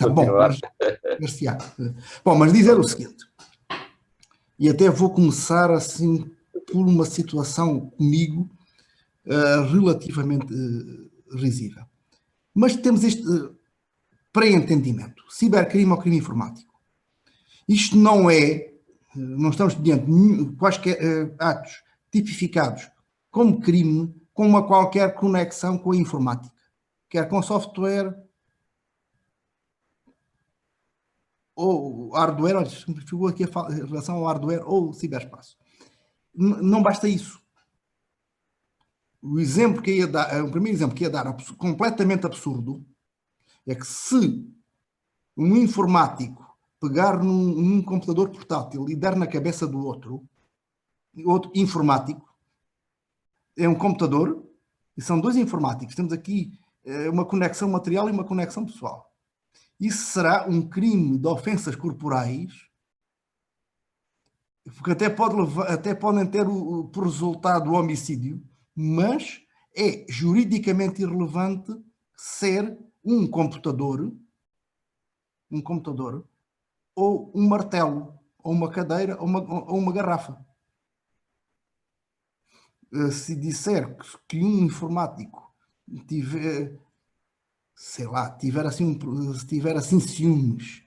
Tá bom, mas dizer o seguinte, e até vou começar assim por uma situação comigo relativamente risível. Mas temos este pré-entendimento, cibercrime ou crime informático. Isto não estamos diante de quaisquer atos tipificados como crime, com uma qualquer conexão com a informática, quer com software ou hardware, olha, ficou aqui em relação ao hardware ou ciberespaço. Não basta isso. O primeiro exemplo que ia dar, completamente absurdo, é que se um informático pegar num computador portátil e der na cabeça do outro informático, é um computador, e são dois informáticos, temos aqui uma conexão material e uma conexão pessoal. Isso será um crime de ofensas corporais, porque até podem ter por resultado o homicídio, mas é juridicamente irrelevante ser um computador ou um martelo, ou uma cadeira, ou uma garrafa. Se disser que um informático tiver assim ciúmes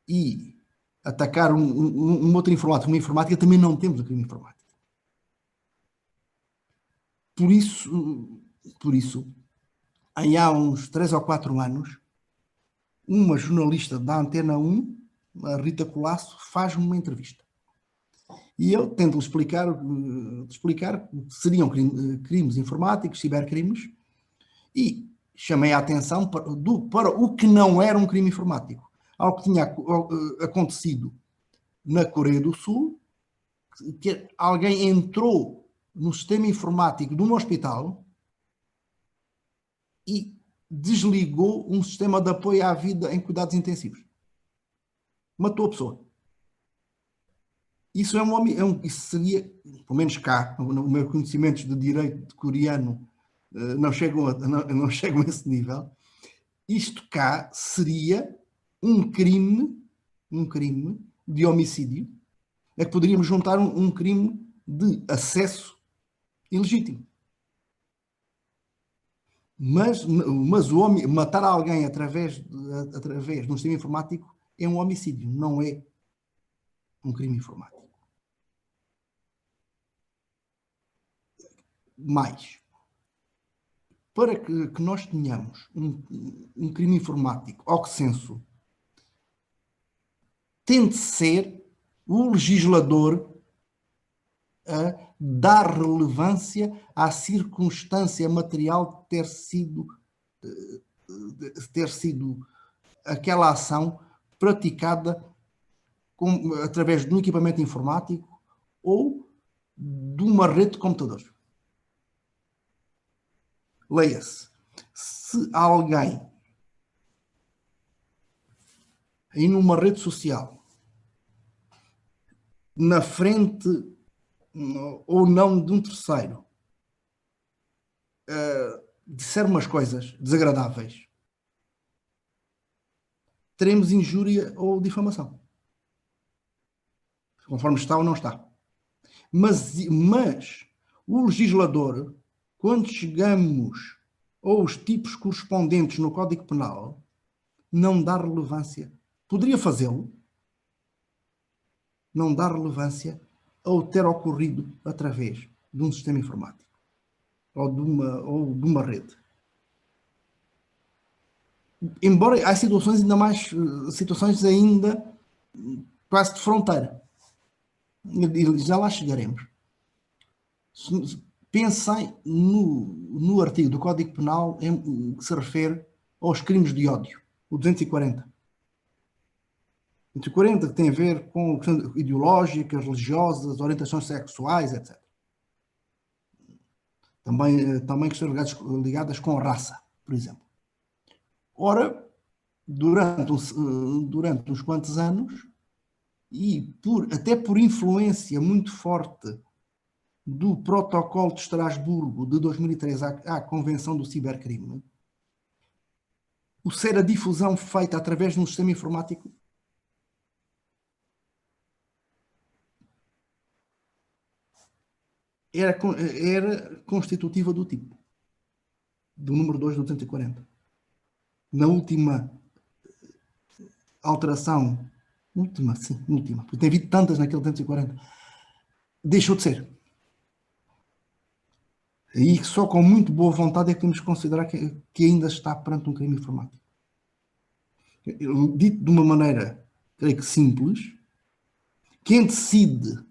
e atacar um outro informático, uma informática, também não temos o crime informático. Por isso, há uns 3 ou 4 anos, uma jornalista da Antena 1, a Rita Colasso, faz-me uma entrevista. E eu tento explicar que seriam crimes informáticos, cibercrimes, e chamei a atenção para o que não era um crime informático. Algo que tinha acontecido na Coreia do Sul, que alguém entrou no sistema informático de um hospital e desligou um sistema de apoio à vida em cuidados intensivos. Matou a pessoa. Isso isso seria, pelo menos cá, os meus conhecimentos de direito coreano não chegam a esse nível. Isto cá seria um crime de homicídio, é que poderíamos juntar um crime de acesso ilegítimo. Mas matar alguém através de um sistema informático é um homicídio, não é um crime informático. Mais, para que nós tenhamos um crime informático ao senso, tem de ser o legislador a dar relevância à circunstância material de ter sido aquela ação praticada através de um equipamento informático ou de uma rede de computadores. Leia-se, se alguém aí numa rede social, na frente ou não de um terceiro, disser umas coisas desagradáveis, teremos injúria ou difamação, conforme está ou não está. Mas o legislador, quando chegamos aos tipos correspondentes no Código Penal, não dá relevância. Poderia fazê-lo, não dá relevância ao ter ocorrido através de um sistema informático ou de uma rede. Embora há situações ainda quase de fronteira. E já lá chegaremos. Pensem no artigo do Código Penal que se refere aos crimes de ódio, o 240. 240 que tem a ver com questões ideológicas, religiosas, orientações sexuais, etc. Também questões ligadas com a raça, por exemplo. Ora, durante uns quantos anos, e até por influência muito forte do Protocolo de Estrasburgo de 2003 à Convenção do Cibercrime, o ser a difusão feita através de um sistema informático era constitutiva do tipo, do número 2 do 240. Na última alteração, última, porque tem havido tantas naquele 240, deixou de ser. E só com muito boa vontade é que temos que considerar que ainda está perante um crime informático. Dito de uma maneira, creio que simples, quem decide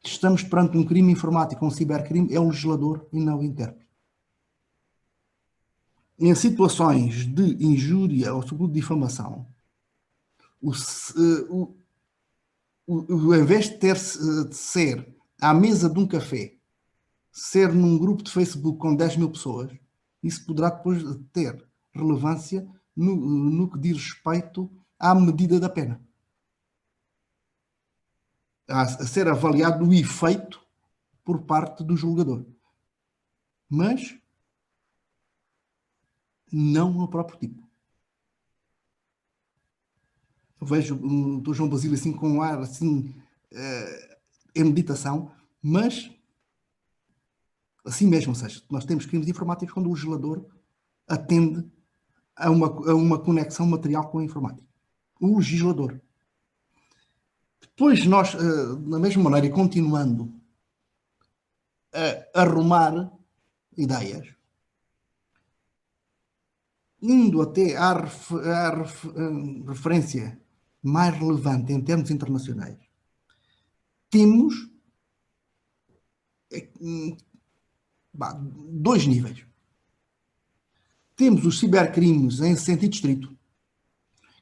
que estamos perante um crime informático, um cibercrime, é o legislador e não o intérprete. Em situações de injúria ou sobretudo de difamação, em vez de ser à mesa de um café, ser num grupo de Facebook com 10 mil pessoas, isso poderá depois ter relevância no que diz respeito à medida da pena. A ser avaliado o efeito por parte do julgador. Mas não no próprio tipo. Eu vejo o Dr. João Basílio assim com um ar assim em meditação, mas assim mesmo, ou seja, nós temos crimes informáticos quando o legislador atende a uma conexão material com a informática. O legislador. Depois nós, da mesma maneira, e continuando a arrumar ideias, indo até à referência mais relevante em termos internacionais, temos dois níveis. Temos os cibercrimes em sentido estrito,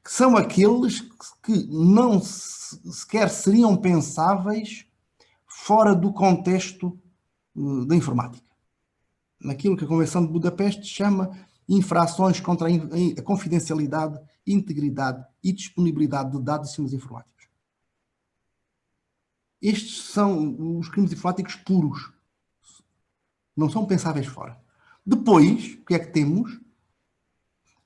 que são aqueles que não sequer seriam pensáveis fora do contexto da informática. Naquilo que a Convenção de Budapeste chama infrações contra a confidencialidade, integridade e disponibilidade de dados e sistemas informáticos. Estes são os crimes informáticos puros. Não são pensáveis fora. Depois, o que é que temos?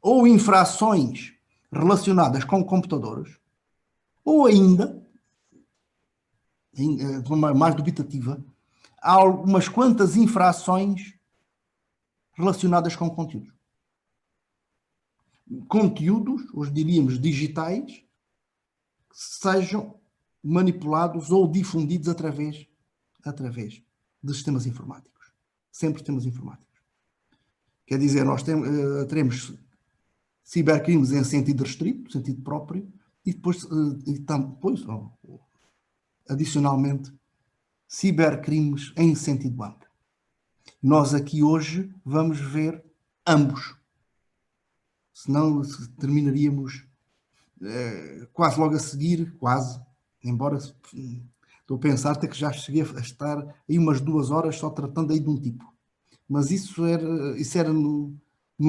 Ou infrações relacionadas com computadores, ou ainda, de uma mais dubitativa, há algumas quantas infrações relacionadas com conteúdos. Conteúdos, hoje diríamos digitais, que sejam manipulados ou difundidos através de sistemas informáticos. Sempre sistemas informáticos. Quer dizer, nós teremos cibercrimes em sentido restrito, sentido próprio, e depois adicionalmente, cibercrimes em sentido amplo. Nós aqui hoje vamos ver ambos. Senão terminaríamos quase logo a seguir, embora estou a pensar até que já cheguei a estar aí umas 2 horas só tratando aí de um tipo. Mas isso era no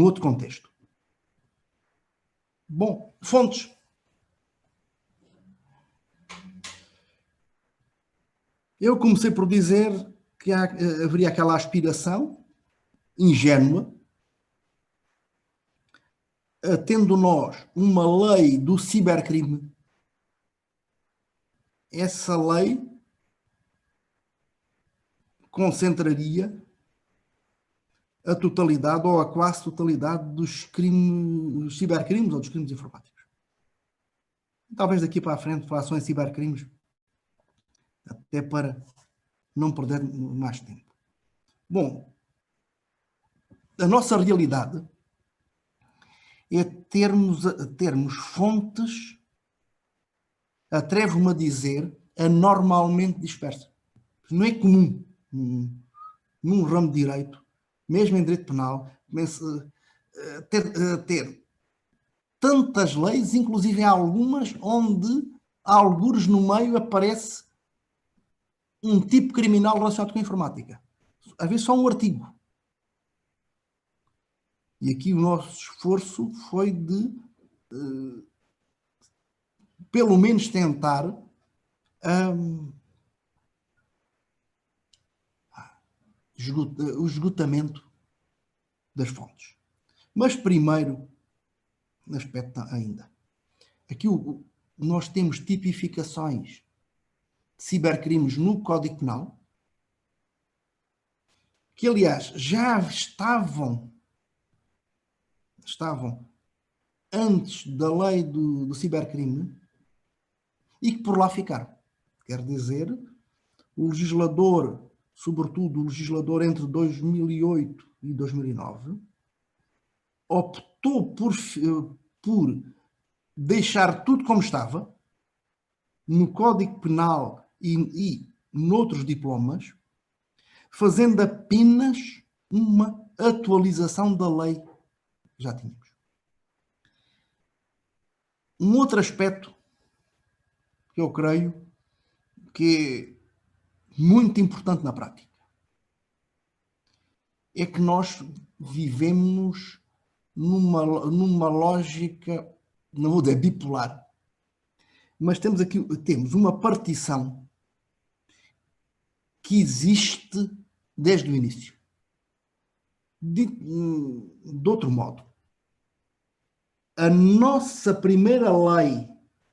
outro contexto. Bom, fontes. Eu comecei por dizer que haveria aquela aspiração ingênua, tendo nós uma lei do cibercrime, essa lei concentraria a totalidade ou a quase totalidade dos crimes, dos cibercrimes ou dos crimes informáticos. Talvez daqui para a frente façam em cibercrimes, até para não perder mais tempo. Bom, a nossa realidade é termos fontes, atrevo-me a dizer, anormalmente dispersas. Não é comum num ramo de direito, mesmo em direito penal, ter tantas leis, inclusive algumas onde, algures no meio, aparece um tipo criminal relacionado com a informática. Às vezes só um artigo. E aqui o nosso esforço foi de, pelo menos, tentar o esgotamento das fontes. Mas primeiro aspecto ainda. Aqui nós temos tipificações de cibercrimes no Código Penal, que aliás já estavam antes da lei do cibercrime e que por lá ficaram. Quer dizer, o legislador, sobretudo o legislador entre 2008 e 2009, optou por deixar tudo como estava, no Código Penal e noutros diplomas, fazendo apenas uma atualização da lei que já tínhamos. Um outro aspecto que eu creio que é muito importante na prática é que nós vivemos numa lógica, não vou dizer bipolar, mas temos uma partição que existe desde o início. De outro modo, a nossa primeira lei,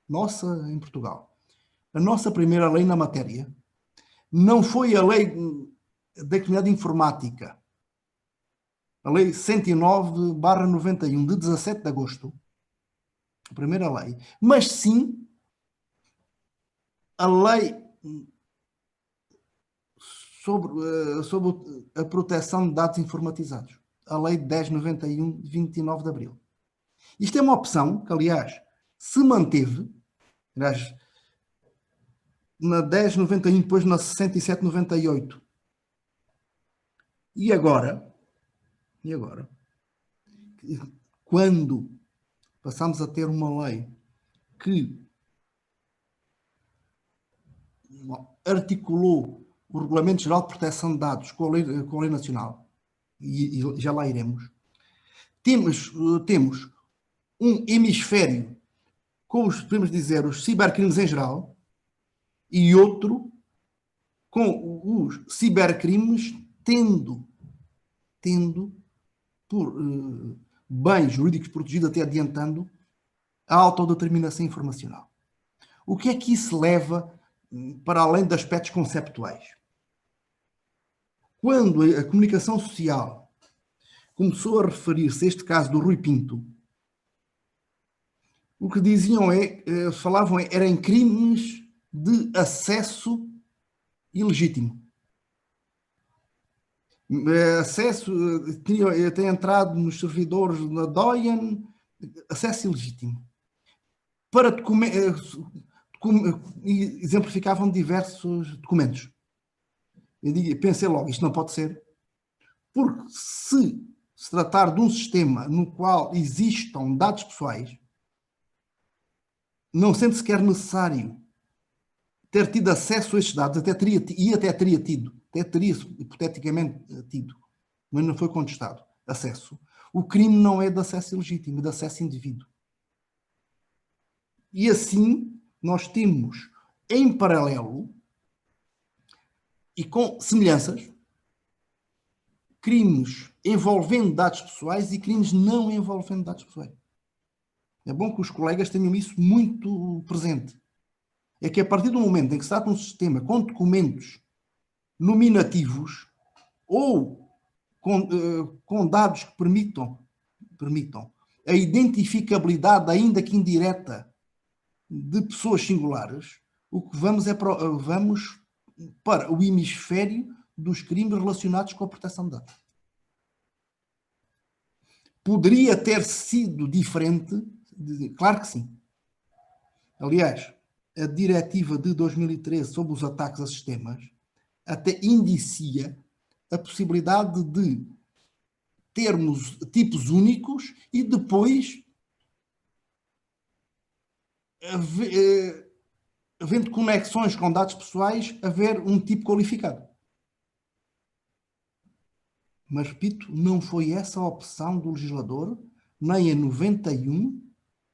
nossa em Portugal, a nossa primeira lei na matéria, não foi a lei da Comunidade Informática, a lei 109/91, de 17 de agosto, a primeira lei, mas sim a lei sobre a proteção de dados informatizados, a lei 1091, de 29 de abril. Isto é uma opção que, aliás, se manteve, aliás, na 1091, depois na 67/98. E agora, quando passamos a ter uma lei que articulou o Regulamento Geral de Proteção de Dados com a lei nacional, e já lá iremos, temos um hemisfério com podemos dizer, os cibercrimes em geral, e outro com os cibercrimes tendo por bens jurídicos protegidos, até adiantando, a autodeterminação informacional. O que é que isso leva para além de aspectos conceptuais? Quando a comunicação social começou a referir-se a este caso do Rui Pinto, o que diziam falavam era em crimes de acesso ilegítimo. Acesso, tinha entrado nos servidores da DOIAN, acesso ilegítimo. Exemplificavam diversos documentos. Pensei logo, isto não pode ser, porque se tratar de um sistema no qual existam dados pessoais, não sendo sequer necessário ter tido acesso a estes dados, até teria hipoteticamente tido, mas não foi contestado, acesso. O crime não é de acesso ilegítimo, é de acesso indevido. E assim, nós temos, em paralelo, e com semelhanças, crimes envolvendo dados pessoais e crimes não envolvendo dados pessoais. É bom que os colegas tenham isso muito presente. É que a partir do momento em que se trata de um sistema com documentos nominativos ou com dados que permitam a identificabilidade, ainda que indireta, de pessoas singulares, o que vamos para o hemisfério dos crimes relacionados com a proteção de dados. Poderia ter sido diferente? Claro que sim. Aliás, a diretiva de 2013 sobre os ataques a sistemas até indicia a possibilidade de termos tipos únicos e depois, havendo conexões com dados pessoais, haver um tipo qualificado. Mas, repito, não foi essa a opção do legislador, nem em 91,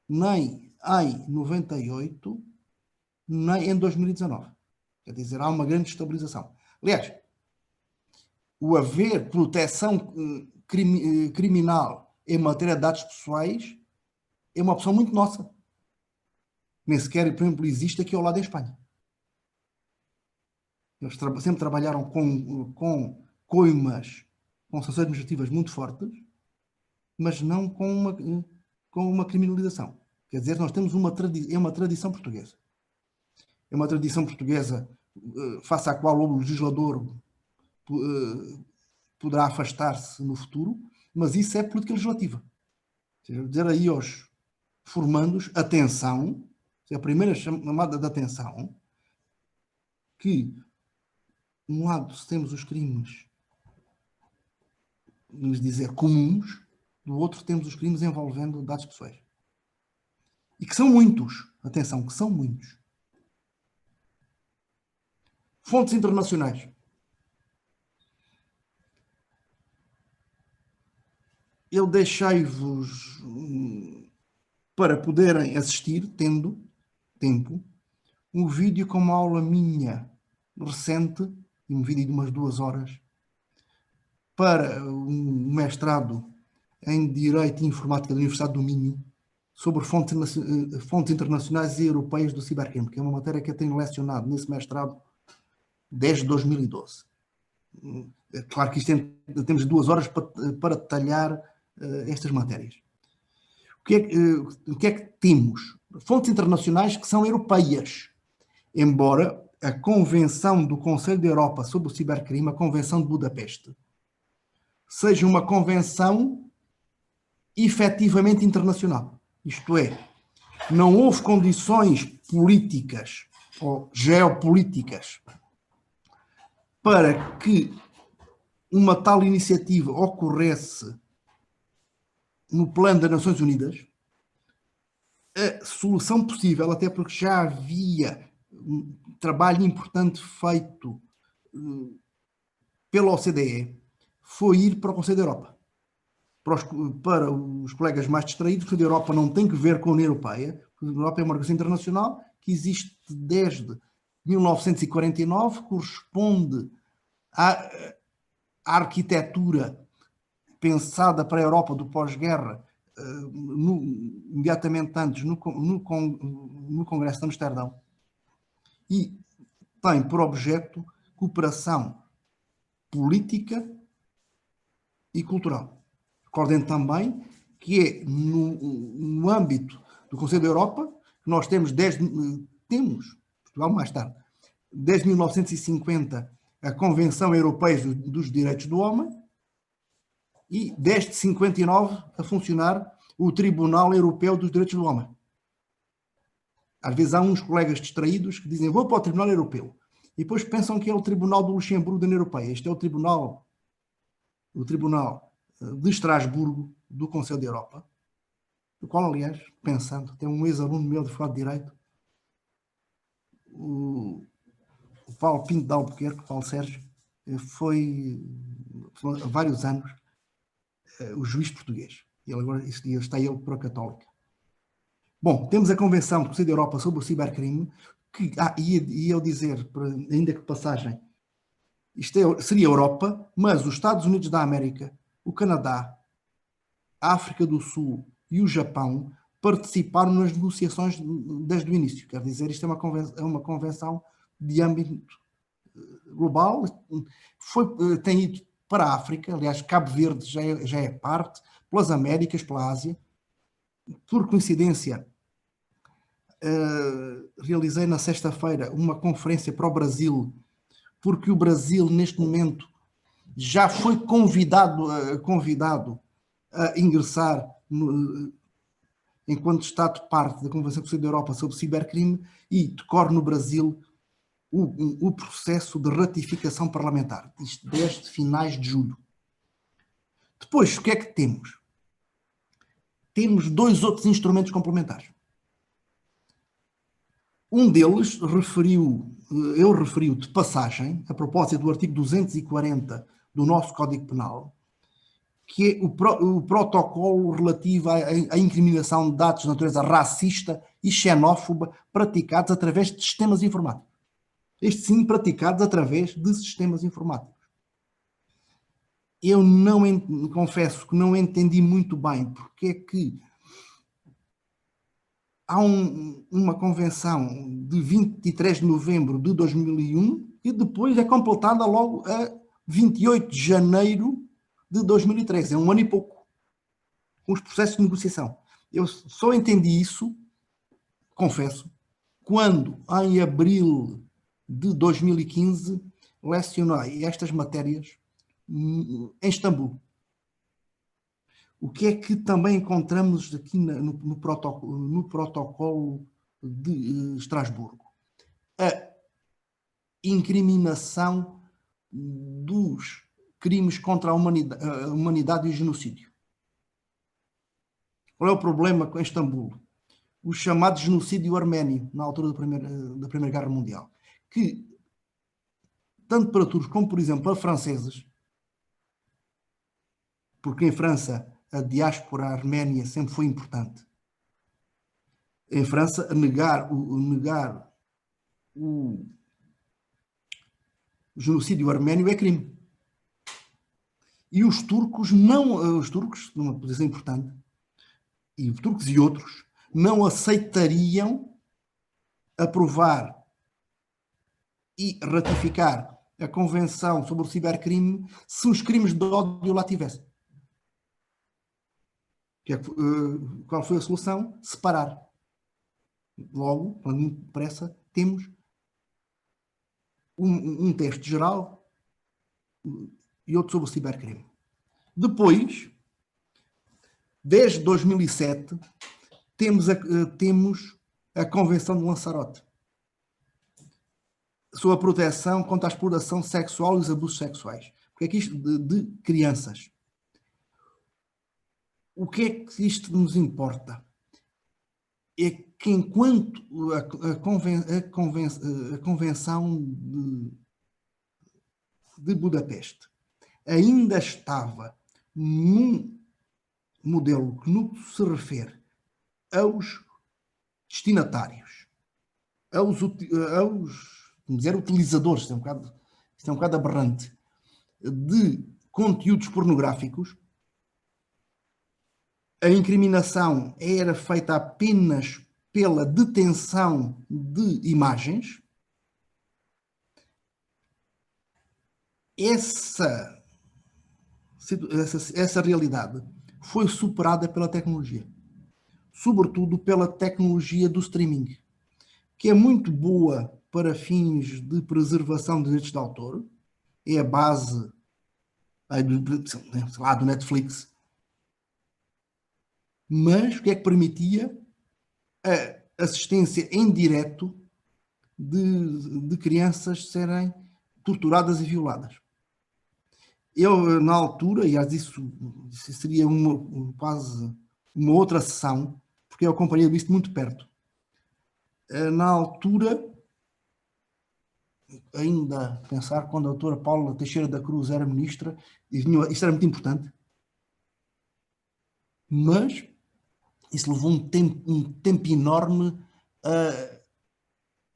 nem em 98, nem em 2019. Quer dizer, há uma grande estabilização. Aliás, o haver proteção criminal em matéria de dados pessoais é uma opção muito nossa. Nem sequer, por exemplo, existe aqui ao lado em Espanha. Eles sempre trabalharam com coimas, com sanções administrativas muito fortes, mas não com uma criminalização. Quer dizer, nós temos é uma tradição portuguesa. É uma tradição portuguesa face à qual o legislador poderá afastar-se no futuro, mas isso é política legislativa. Ou seja, dizer aí aos formandos, atenção, a primeira chamada de atenção, que, de um lado, temos os crimes, vamos dizer, comuns, do outro temos os crimes envolvendo dados pessoais. E que são muitos. Atenção, que são muitos. Fontes internacionais. Eu deixei-vos para poderem assistir, tendo tempo, um vídeo com uma aula minha recente, um vídeo de umas 2 horas, para um mestrado em Direito e Informática da Universidade do Minho, sobre fontes internacionais e europeias do cibercrime, que é uma matéria que eu tenho lecionado nesse mestrado desde 2012. É claro que temos 2 horas para detalhar estas matérias. O que é que temos? Fontes internacionais que são europeias, embora a Convenção do Conselho da Europa sobre o Cibercrime, a Convenção de Budapeste, seja uma convenção efetivamente internacional. Isto é, não houve condições políticas ou geopolíticas para que uma tal iniciativa ocorresse no plano das Nações Unidas. A solução possível, até porque já havia um trabalho importante feito pela OCDE, foi ir para o Conselho da Europa. Para os colegas mais distraídos, o Conselho da Europa não tem que ver com a União Europeia. A União Europeia é uma organização internacional que existe desde 1949, corresponde à arquitetura pensada para a Europa do pós-guerra, imediatamente antes, no Congresso de Amsterdão, e tem por objeto cooperação política e cultural. Recordem também que é no âmbito do Conselho da Europa que nós temos, Portugal mais tarde, desde 1950, a Convenção Europeia dos Direitos do Homem, e desde 59 a funcionar o Tribunal Europeu dos Direitos do Homem. Às vezes há uns colegas distraídos que dizem vou para o Tribunal Europeu e depois pensam que é o Tribunal do Luxemburgo da União Europeia. Este é o Tribunal de Estrasburgo do Conselho da Europa, do qual, aliás, pensando, tem um ex-aluno meu de Faculdade de Direito, o Paulo Pinto de Albuquerque, Paulo Sérgio, foi há vários anos o juiz português. Agora está ele para a Católica. Bom, temos a Convenção do Conselho da Europa sobre o Cibercrime, que, ia eu dizer, ainda que de passagem, isto seria a Europa, mas os Estados Unidos da América, o Canadá, a África do Sul e o Japão participaram nas negociações desde o início. Quer dizer, isto é uma convenção de âmbito global, tem ido para a África, aliás, Cabo Verde já é parte, pelas Américas, pela Ásia. Por coincidência, realizei na sexta-feira uma conferência para o Brasil, porque o Brasil, neste momento, já foi convidado a ingressar enquanto Estado parte da Convenção do Conselho da Europa sobre Cibercrime, e decorre no Brasil o processo de ratificação parlamentar, isto desde finais de julho. Depois, o que é que temos? Temos 2 outros instrumentos complementares. Um deles eu referi de passagem, a propósito do artigo 240 do nosso Código Penal, que é o protocolo relativo à incriminação de atos de natureza racista e xenófoba praticados através de sistemas informáticos. Estes sim, praticados através de sistemas informáticos. Eu confesso que não entendi muito bem porque é que há uma convenção de 23 de novembro de 2001 e depois é completada logo a 28 de janeiro de 2013. É um ano e pouco, com os processos de negociação. Eu só entendi isso, confesso, quando em abril de 2015 lecionei estas matérias em Istambul. O que é que também encontramos aqui no protocolo de Estrasburgo? A incriminação dos crimes contra a humanidade e o genocídio. Qual é o problema com Istambul? O chamado genocídio arménio, na altura da Primeira Guerra Mundial, que, tanto para turcos como, por exemplo, para franceses, porque em França a diáspora arménia sempre foi importante. Em França, negar o genocídio arménio é crime. E os turcos, numa posição importante, e os turcos e outros, não aceitariam aprovar e ratificar a Convenção sobre o Cibercrime se os crimes de ódio lá tivessem. Qual foi a solução? Separar. Logo, quando muito depressa, temos um texto geral e outro sobre o cibercrime. Depois, desde 2007, temos a Convenção de Lanzarote sobre a proteção contra a exploração sexual e os abusos sexuais. Porque é que isto de crianças? O que é que isto nos importa? É que enquanto a Convenção de Budapeste ainda estava num modelo que no que se refere aos destinatários, aos utilizadores, isto é um bocado aberrante, de conteúdos pornográficos, a incriminação era feita apenas pela detenção de imagens. Essa realidade foi superada pela tecnologia, sobretudo pela tecnologia do streaming, que é muito boa para fins de preservação de direitos de autor, é a base do Netflix, mas o que é que permitia? A assistência em direto de crianças serem torturadas e violadas. Eu, na altura, e isso seria quase uma outra sessão, porque eu acompanhei isto muito perto. Na altura, ainda pensar, quando a doutora Paula Teixeira da Cruz era ministra, isto era muito importante, mas isso levou um tempo enorme.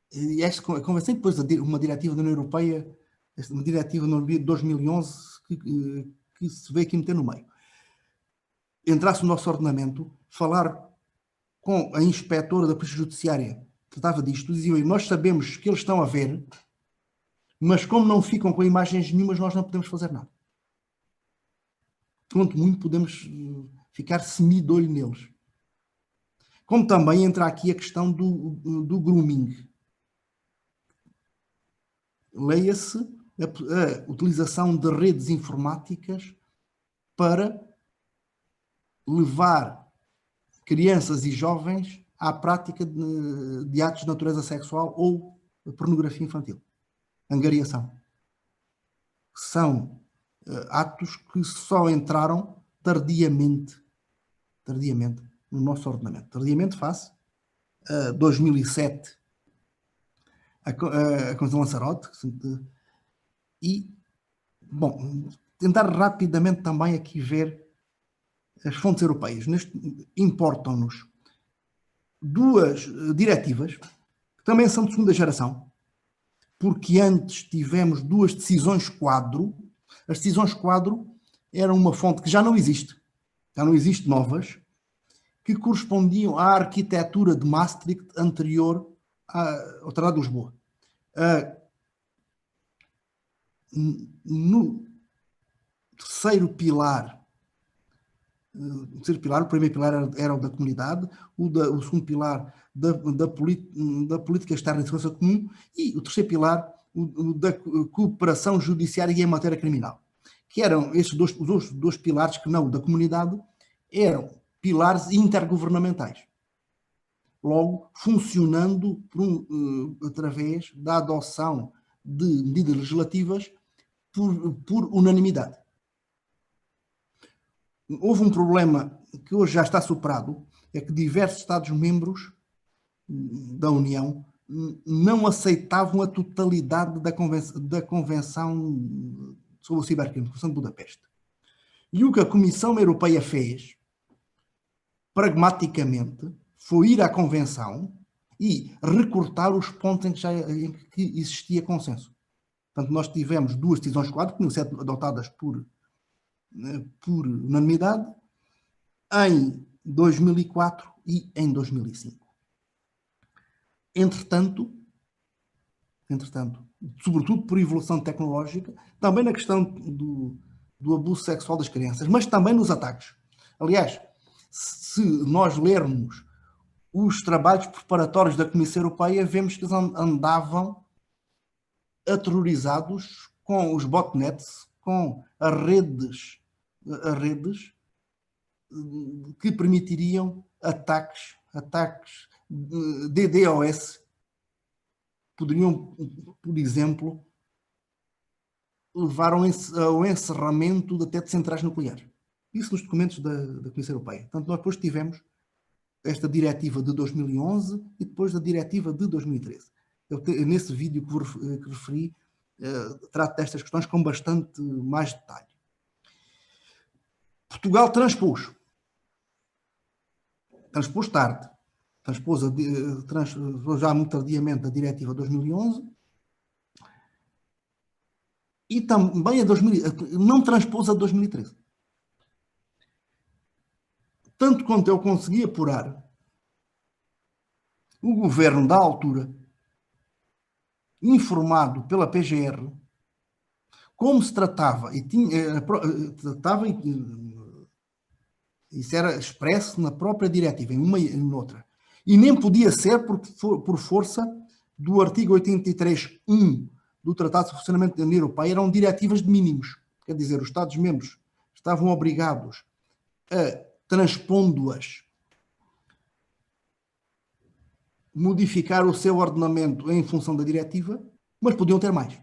E esta convenção, depois uma diretiva da União Europeia, uma diretiva de 2011, que se vê aqui meter no meio. Entrasse no nosso ordenamento, falar com a inspetora da Polícia Judiciária que tratava disto, diziam: nós sabemos que eles estão a ver, mas como não ficam com imagens nenhumas, nós não podemos fazer nada. Quanto muito podemos ficar semi-de-olho neles. Como também entra aqui a questão do grooming. Leia-se a utilização de redes informáticas para levar crianças e jovens à prática de atos de natureza sexual ou pornografia infantil. Angariação. São atos que só entraram tardiamente no nosso ordenamento. Tardiamente face a 2007, a Convenção de Lanzarote, e, bom, tentar rapidamente também aqui ver as fontes europeias. Importam-nos duas diretivas, que também são de segunda geração, porque antes tivemos duas decisões quadro. As decisões quadro eram uma fonte que já não existe novas, que correspondiam à arquitetura de Maastricht anterior ao Tratado de Lisboa. No terceiro pilar, o primeiro pilar era o da comunidade, o segundo pilar da política externa de segurança comum e o terceiro pilar, o da cooperação judiciária em matéria criminal. Que eram estes os dois pilares que não, da comunidade, eram pilares intergovernamentais. Logo, funcionando através da adoção de medidas legislativas por unanimidade. Houve um problema que hoje já está superado, é que diversos Estados-membros da União não aceitavam a totalidade da Convenção sobre o Cibercrime, a Convenção de Budapeste. E o que a Comissão Europeia fez, pragmaticamente, foi ir à Convenção e recortar os pontos em que existia consenso. Portanto, nós tivemos duas decisões quadro, que tinham sido adotadas por unanimidade, em 2004 e em 2005. Entretanto, sobretudo por evolução tecnológica, também na questão do abuso sexual das crianças, mas também nos ataques. Aliás, se nós lermos os trabalhos preparatórios da Comissão Europeia, vemos que eles andavam aterrorizados com os botnets, com as redes que permitiriam ataques DDoS, poderiam, por exemplo, levar ao encerramento até de centrais nucleares. Isso nos documentos da Comissão Europeia. Portanto, nós depois tivemos esta diretiva de 2011 e depois da diretiva de 2013. Nesse vídeo que referi, trato destas questões com bastante mais detalhe. Portugal transpôs tarde, transpôs já muito tardiamente a diretiva de 2011 e também não transpôs a 2013. Tanto quanto eu consegui apurar, o governo da altura, informado pela PGR, como se tratava, isso era expresso na própria diretiva, em uma e noutra, e nem podia ser por força do artigo 83.1 do Tratado de Funcionamento da União Europeia, eram diretivas de mínimos. Quer dizer, os Estados-membros estavam obrigados a, transpondo-as, modificar o seu ordenamento em função da diretiva, mas podiam ter mais.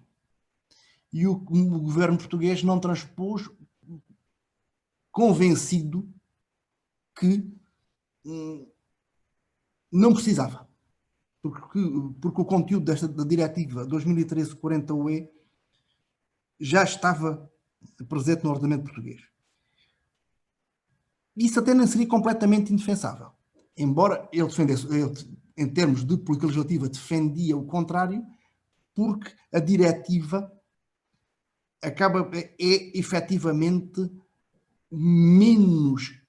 E o governo português não transpôs, convencido que não precisava. Porque o conteúdo da diretiva 2013-40-UE já estava presente no ordenamento português. Isso até não seria completamente indefensável. Embora ele defendesse, em termos de política legislativa, defendia o contrário, porque a diretiva é efetivamente menos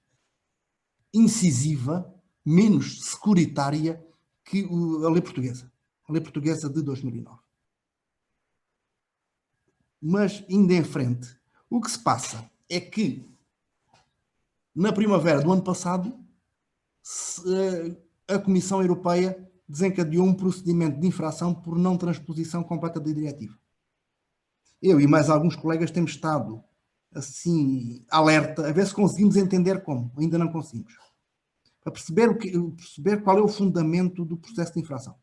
incisiva, menos securitária que a lei portuguesa de 2009. Mas, indo em frente, o que se passa é que, na primavera do ano passado, a Comissão Europeia desencadeou um procedimento de infração por não transposição completa da diretiva. Eu e mais alguns colegas temos estado assim, alerta, a ver se conseguimos entender como. Ainda não conseguimos. Para perceber qual é o fundamento do processo de infração.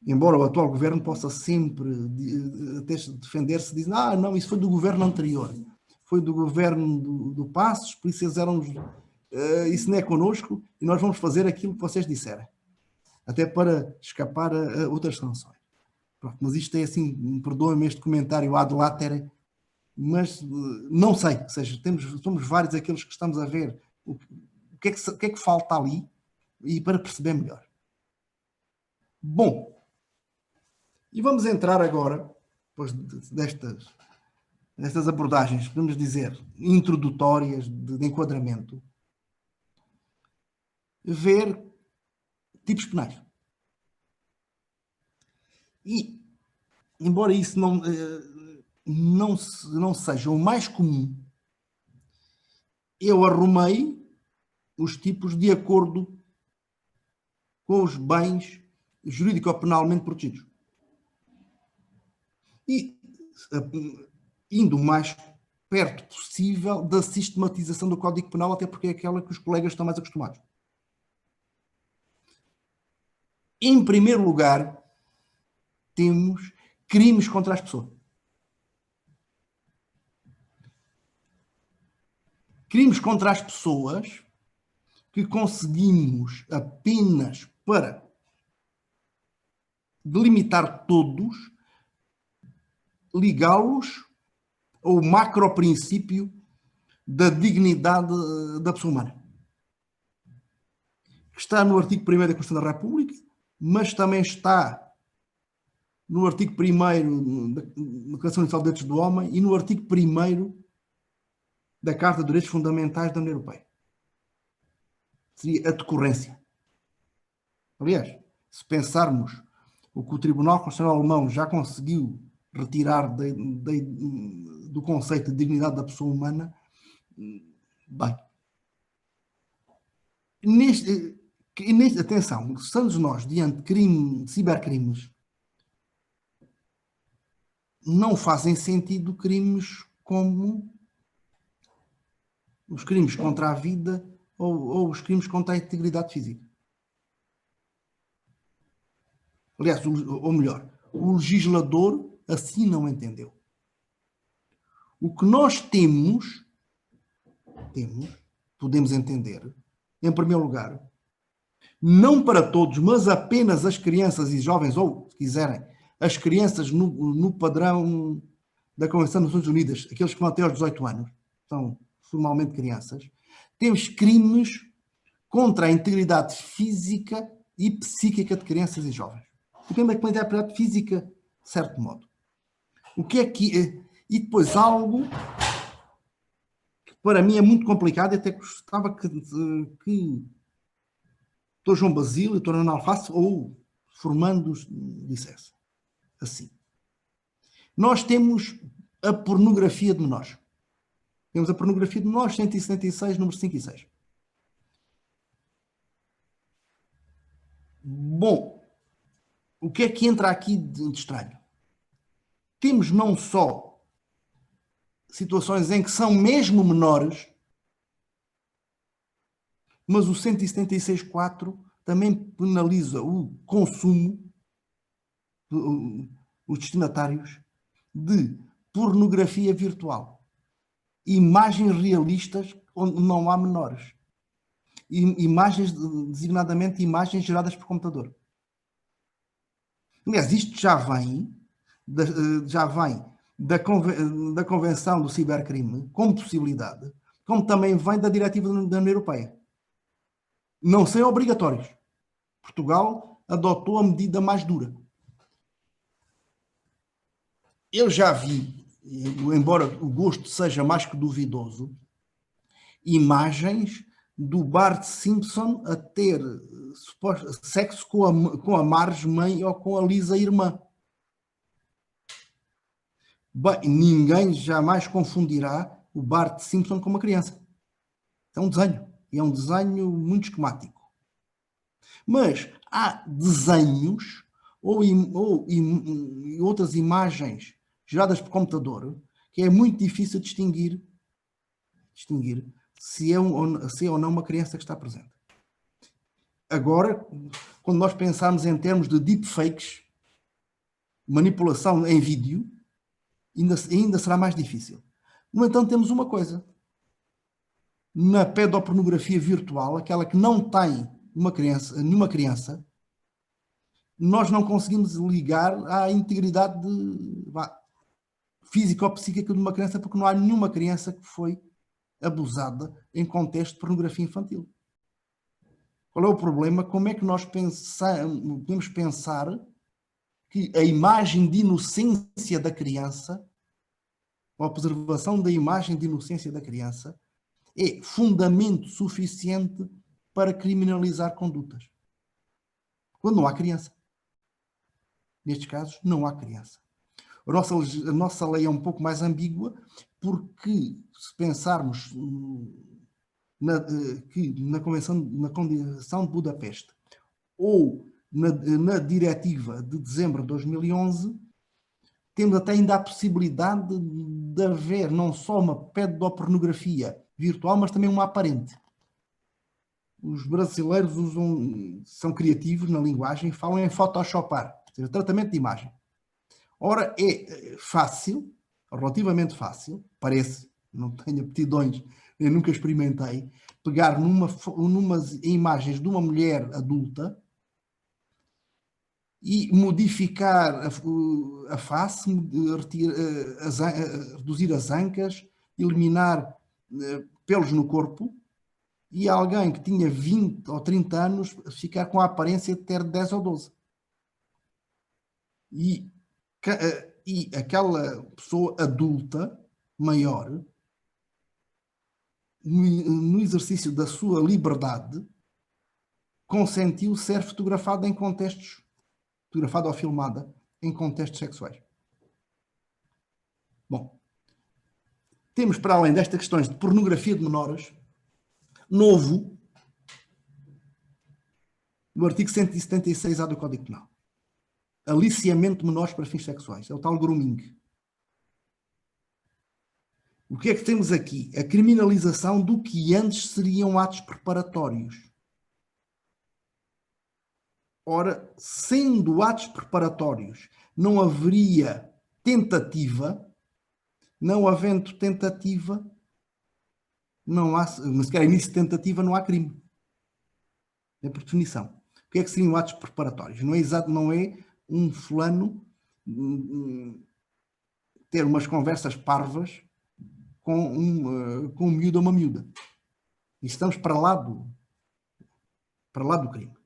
Embora o atual governo possa sempre defender-se, dizendo, não, isso foi do governo anterior. Foi do governo do Passos, por isso eles eram... isso não é connosco e nós vamos fazer aquilo que vocês disserem. Até para escapar a outras sanções. Pronto, mas isto é assim, perdoem-me este comentário ad latere, mas não sei, ou seja, somos vários aqueles que estamos a ver o que é que falta ali e para perceber melhor. Bom, e vamos entrar agora, depois destas abordagens, podemos dizer, introdutórias de enquadramento, ver tipos penais. E, embora isso não seja o mais comum, eu arrumei os tipos de acordo com os bens jurídico-penalmente protegidos. E indo o mais perto possível da sistematização do Código Penal, até porque é aquela que os colegas estão mais acostumados. Em primeiro lugar, temos crimes contra as pessoas. Crimes contra as pessoas que conseguimos apenas para delimitar todos, ligá-los ao macroprincípio da dignidade da pessoa humana. Que está no artigo 1º da Constituição da República, mas também está no artigo 1º da Declaração Universal dos Direitos do Homem e no artigo 1º da Carta dos Direitos Fundamentais da União Europeia. Seria a decorrência. Aliás, se pensarmos o que o Tribunal Constitucional Alemão já conseguiu retirar do conceito de dignidade da pessoa humana, bem, atenção, estamos nós diante de cibercrimes, não fazem sentido crimes como os crimes contra a vida ou os crimes contra a integridade física. Aliás, ou melhor, o legislador assim não entendeu. O que nós podemos entender, em primeiro lugar, não para todos, mas apenas as crianças e jovens, ou, se quiserem, as crianças no padrão da Convenção das Nações Unidas, aqueles que vão até aos 18 anos, são formalmente crianças, temos crimes contra a integridade física e psíquica de crianças e jovens. Depende da integridade física, de certo modo. O que é que é? E depois algo que para mim é muito complicado, e até gostava que Dr. João Basílio e Dr. Ana Alface ou formandos dissesse assim. Nós temos a pornografia de menores. Temos a pornografia de menores, 176, números 5 e 6. Bom, o que é que entra aqui de estranho? Temos não só situações em que são mesmo menores, mas o 176.4 também penaliza o consumo, os destinatários, de pornografia virtual. Imagens realistas onde não há menores. Imagens, designadamente imagens geradas por computador. Aliás, isto já vem da Convenção do Cibercrime, como possibilidade, como também vem da Diretiva da União Europeia. Não são obrigatórios. Portugal adotou a medida mais dura. Eu já vi, embora o gosto seja mais que duvidoso, imagens do Bart Simpson a ter sexo com a Marge mãe ou com a Lisa irmã. Bem, ninguém jamais confundirá o Bart Simpson com uma criança. É um desenho. E é um desenho muito esquemático. Mas há desenhos ou outras imagens geradas por computador que é muito difícil distinguir se é ou não uma criança que está presente. Agora, quando nós pensarmos em termos de deepfakes, manipulação em vídeo, ainda será mais difícil. No entanto, temos uma coisa. Na pedopornografia virtual, aquela que não tem nenhuma criança, nós não conseguimos ligar à integridade física ou psíquica de uma criança, porque não há nenhuma criança que foi abusada em contexto de pornografia infantil. Qual é o problema? Como é que nós podemos pensar que a imagem de inocência da criança, ou a preservação da imagem de inocência da criança, é fundamento suficiente para criminalizar condutas. Quando não há criança. Nestes casos, não há criança. A nossa lei é um pouco mais ambígua, porque se pensarmos na Convenção de Budapeste ou na Diretiva de dezembro de 2011, temos até ainda a possibilidade de haver não só uma pedopornografia virtual, mas também uma aparente. Os brasileiros são criativos na linguagem e falam em photoshopar, ou seja, tratamento de imagem. Ora, é fácil, relativamente fácil, parece, não tenho aptidões, eu nunca experimentei, pegar numas imagens de uma mulher adulta e modificar a face, reduzir as ancas, eliminar pelos no corpo, e alguém que tinha 20 ou 30 anos ficar com a aparência de ter 10 ou 12. E aquela pessoa adulta, maior, no exercício da sua liberdade, consentiu ser fotografada ou filmada em contextos sexuais. Bom, temos, para além destas questões de pornografia de menores, novo, no artigo 176A do Código Penal. Aliciamento de menores para fins sexuais. É o tal grooming. O que é que temos aqui? A criminalização do que antes seriam atos preparatórios. Ora, sendo atos preparatórios, não haveria tentativa. Não havendo tentativa, não há, mas sequer início de tentativa, não há crime. É por definição. O que é que seriam atos preparatórios? Não é um fulano ter umas conversas parvas com um miúdo ou uma miúda. E estamos para lá do crime.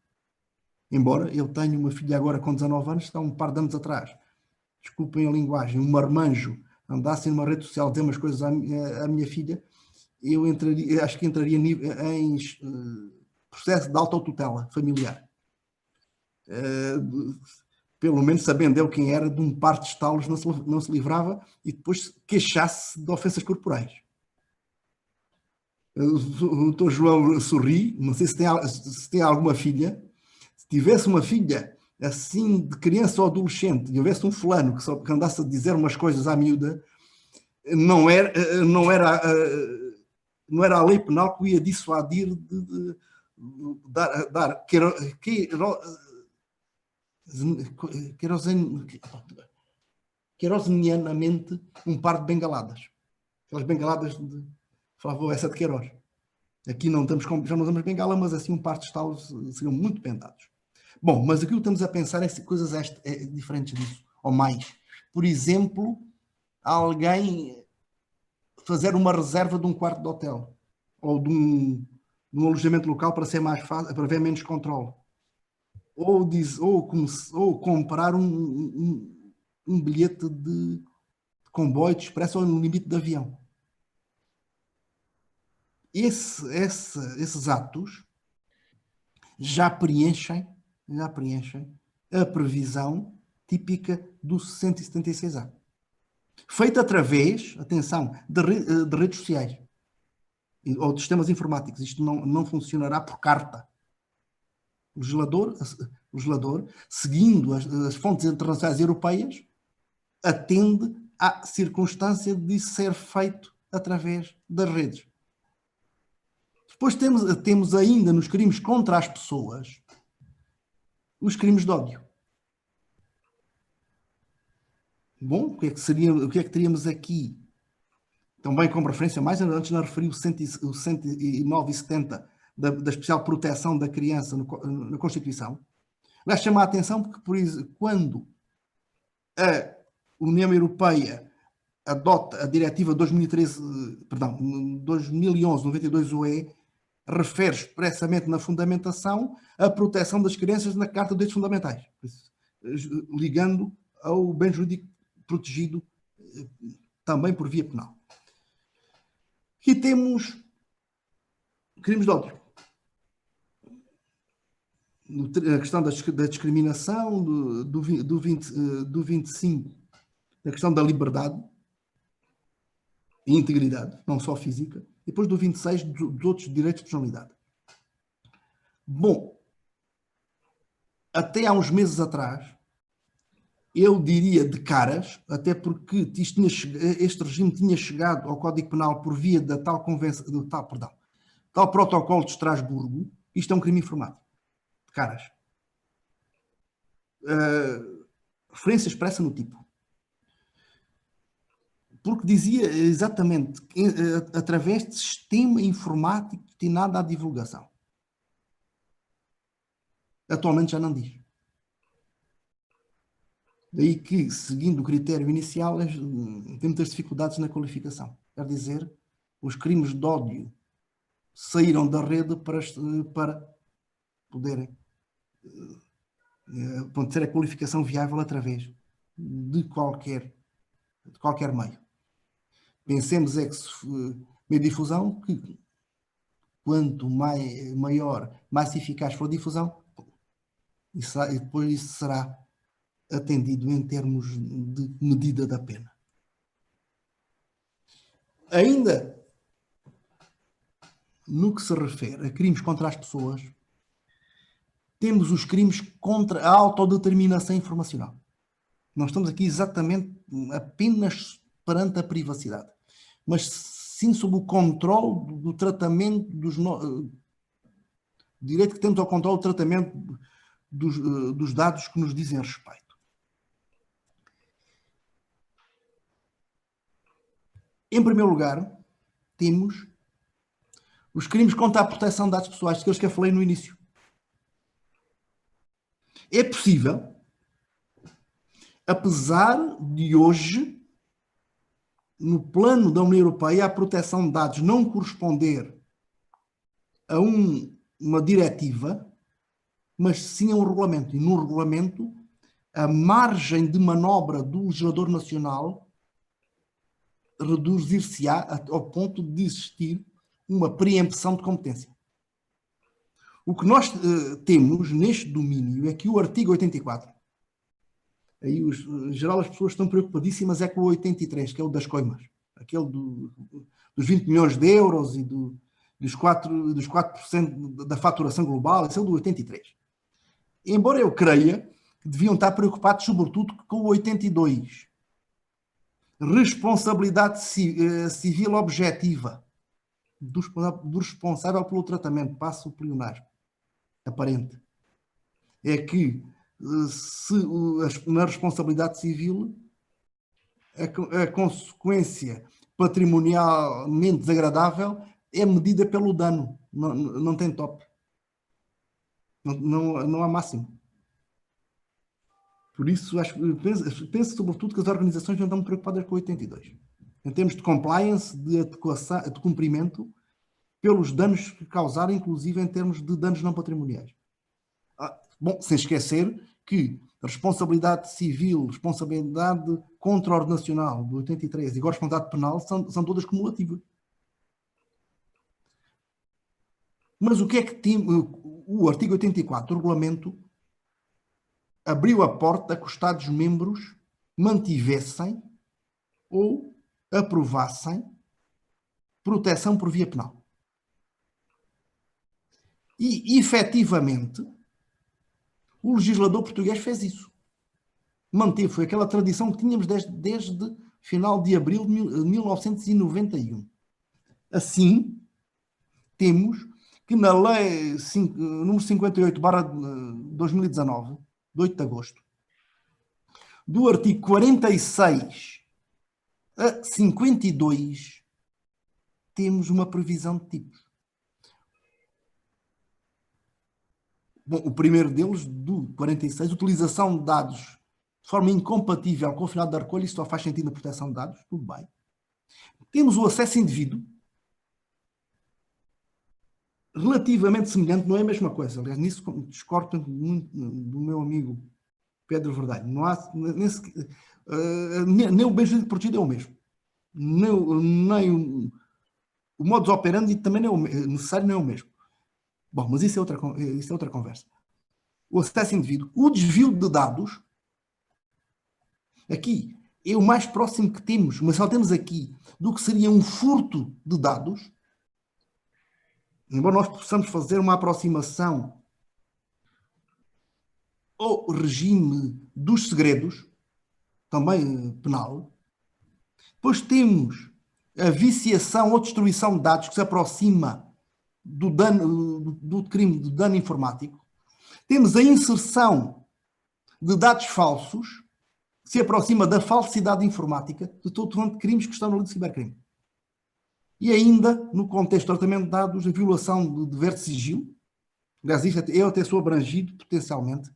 Embora eu tenha uma filha agora com 19 anos, está um par de anos atrás. Desculpem a linguagem, um marmanjo andasse numa rede social a dizer umas coisas à minha filha, eu acho que entraria em processo de autotutela familiar. Pelo menos sabendo eu quem era, de um par de estalos não se livrava e depois queixasse de ofensas corporais. O Dr. João sorri, não sei se tem alguma filha. Se tivesse uma filha assim de criança ou adolescente e houvesse um fulano que andasse a dizer umas coisas à miúda, não era a lei penal que o ia dissuadir de dar querosenianamente um par de bengaladas. Aquelas bengaladas falava essa de Queiroz. Aqui já não usamos bengala, mas assim um par de estalos seriam muito pendados. Bom, mas aquilo que estamos a pensar é coisas diferentes disso, ou mais. Por exemplo, alguém fazer uma reserva de um quarto de hotel ou de um alojamento local para ser mais fácil, para haver menos controle. Ou comprar um bilhete de comboio de expresso ou no limite de avião. Esses atos já preenchem a previsão típica do 176A. Feita através, atenção, de redes sociais ou de sistemas informáticos. Isto não funcionará por carta. O legislador, seguindo as fontes internacionais e europeias, atende à circunstância de ser feito através das redes. Depois temos ainda nos crimes contra as pessoas os crimes de ódio. Bom, o que é que teríamos aqui? Também com referência, mais antes não referi o 109 e 70 da especial proteção da criança na Constituição. Aliás, chama a atenção porque, por exemplo, quando a União Europeia adota a Diretiva 2011-92-UE, refere expressamente na fundamentação a proteção das crianças na Carta dos Direitos Fundamentais, ligando ao bem jurídico protegido também por via penal. Aqui temos crimes de ódio. a questão da discriminação, do 25, a questão da liberdade e integridade, não só física, e depois do 26, dos outros direitos de personalidade. Bom, até há uns meses atrás, eu diria de caras, até porque este regime tinha chegado ao Código Penal por via da tal convenção, tal protocolo de Estrasburgo, isto é um crime informático, de caras. Referência expressa no tipo. Porque dizia exatamente através de sistema informático destinado à divulgação. Atualmente já não diz. Daí que, seguindo o critério inicial, tem muitas dificuldades na qualificação. Quer dizer, os crimes de ódio saíram da rede para poderem ter a qualificação viável através de qualquer meio. Pensemos é que meio de difusão, que quanto maior, mais eficaz for a difusão, e depois isso será atendido em termos de medida da pena. Ainda no que se refere a crimes contra as pessoas, temos os crimes contra a autodeterminação informacional. Não estamos aqui exatamente apenas perante a privacidade, mas sim sob o controle do tratamento direito que temos ao controle do tratamento dos dados que nos dizem respeito. Em primeiro lugar, temos os crimes contra a proteção de dados pessoais, aqueles que eu falei no início. É possível, apesar de hoje, no plano da União Europeia, a proteção de dados não corresponder a uma diretiva, mas sim a um regulamento. E no regulamento, a margem de manobra do legislador nacional reduzir-se-á ao ponto de existir uma preempção de competência. O que nós temos neste domínio é que o artigo 84, aí em geral as pessoas estão preocupadíssimas é com o 83, que é o das coimas, aquele dos 20 milhões de euros e dos 4% da faturação global, esse é o do 83. Embora eu creia que deviam estar preocupados sobretudo com o 82. Responsabilidade civil objetiva do responsável pelo tratamento, passo o pleonasmo aparente. É que na responsabilidade civil a consequência patrimonialmente desagradável é medida pelo dano, não tem top, não há máximo. Por isso, penso sobretudo que as organizações não estão preocupadas com o 82. Em termos de compliance, de adequação, de cumprimento, pelos danos que causaram, inclusive em termos de danos não patrimoniais. Bom, sem esquecer que a responsabilidade civil, responsabilidade contraordenacional do 83 e a responsabilidade penal são todas cumulativas. Mas o que é que tem o artigo 84 do regulamento abriu a porta a que os Estados-membros mantivessem ou aprovassem proteção por via penal. E, efetivamente, o legislador português fez isso. Manteve, foi aquela tradição que tínhamos desde final de abril de 1991. Assim, temos que na Lei número 58/2019, de 8 de agosto, do artigo 46 a 52, temos uma previsão de tipos. Bom, o primeiro deles, do 46, utilização de dados de forma incompatível com o final da recolha, isso só faz sentido na proteção de dados, tudo bem. Temos o acesso indevido, relativamente semelhante, não é a mesma coisa. Aliás, nisso discordo muito do meu amigo Pedro Verdalho. Não há, nem o bem jurídico protegido é o mesmo. Nem o modus operandi também não é necessário, não é o mesmo. Bom, mas isso é outra conversa. o acesso indevido, o desvio de dados. Aqui é o mais próximo que temos, mas só temos aqui do que seria um furto de dados. Embora nós possamos fazer uma aproximação ao regime dos segredos, também penal. Depois temos a viciação ou destruição de dados, que se aproxima do dano, do crime de dano informático. Temos a inserção de dados falsos, que se aproxima da falsidade informática, de todo tipo de crimes que estão na lei de cibercrime. E ainda, no contexto de tratamento de dados, a violação do dever de sigilo. Aliás, eu até sou abrangido potencialmente,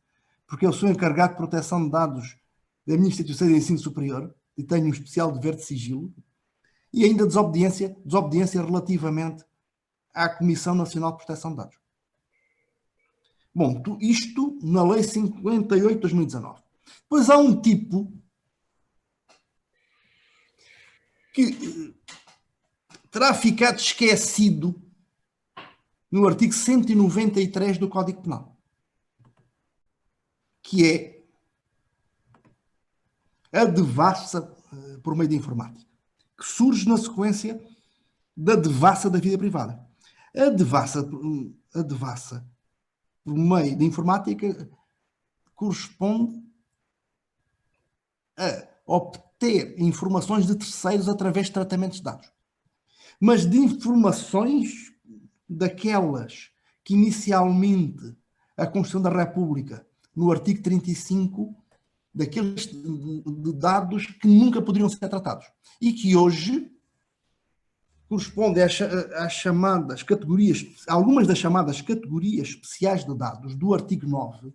porque eu sou encarregado de proteção de dados da minha instituição de ensino superior e tenho um especial dever de sigilo. E ainda desobediência relativamente à Comissão Nacional de Proteção de Dados. Bom, isto na Lei 58 de 2019. Depois há um tipo que terá ficado esquecido no artigo 193 do Código Penal, que é a devassa por meio da informática, que surge na sequência da devassa da vida privada. A devassa por meio da informática corresponde a obter informações de terceiros através de tratamentos de dados. Mas de informações daquelas que inicialmente a Constituição da República, no artigo 35, daqueles de dados que nunca poderiam ser tratados e que hoje correspondem às chamadas categorias, algumas das chamadas categorias especiais de dados do artigo 9,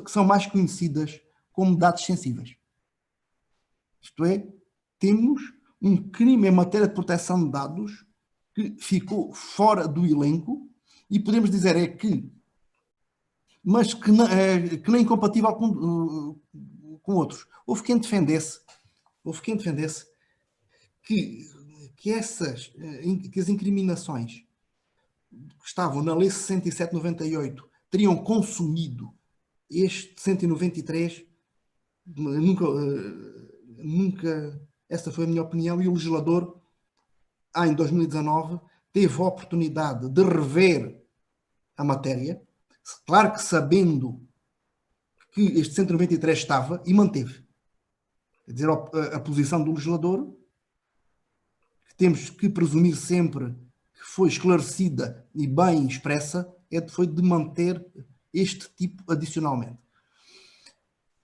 que são mais conhecidas como dados sensíveis. Isto é, temos um crime em matéria de proteção de dados que ficou fora do elenco e podemos dizer mas que não é incompatível com outros. Houve quem defendesse que as incriminações que estavam na Lei 67/98 teriam consumido este 193. Nunca, essa foi a minha opinião, e o legislador, em 2019, teve a oportunidade de rever a matéria, claro que sabendo que este 193 estava, e manteve. Quer dizer, a posição do legislador, que temos que presumir sempre que foi esclarecida e bem expressa, foi de manter este tipo adicionalmente.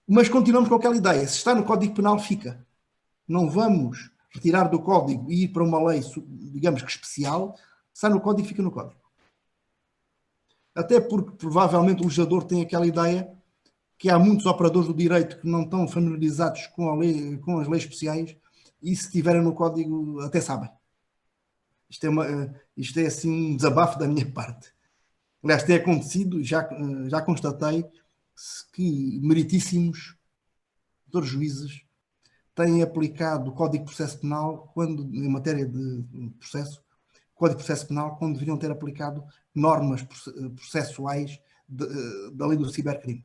Mas continuamos com aquela ideia, se está no Código Penal, fica. Não vamos retirar do Código e ir para uma lei, digamos que especial. Se está no Código, fica no Código. Até porque, provavelmente, o legislador tem aquela ideia que há muitos operadores do direito que não estão familiarizados com as leis especiais e, se estiverem no Código, até sabem. Isto é assim um desabafo da minha parte. Aliás, tem acontecido, já constatei que meritíssimos doutores juízes têm aplicado o Código de Processo Penal quando, em matéria de processo, Código de Processo Penal, quando deveriam ter aplicado normas processuais da lei do cibercrime.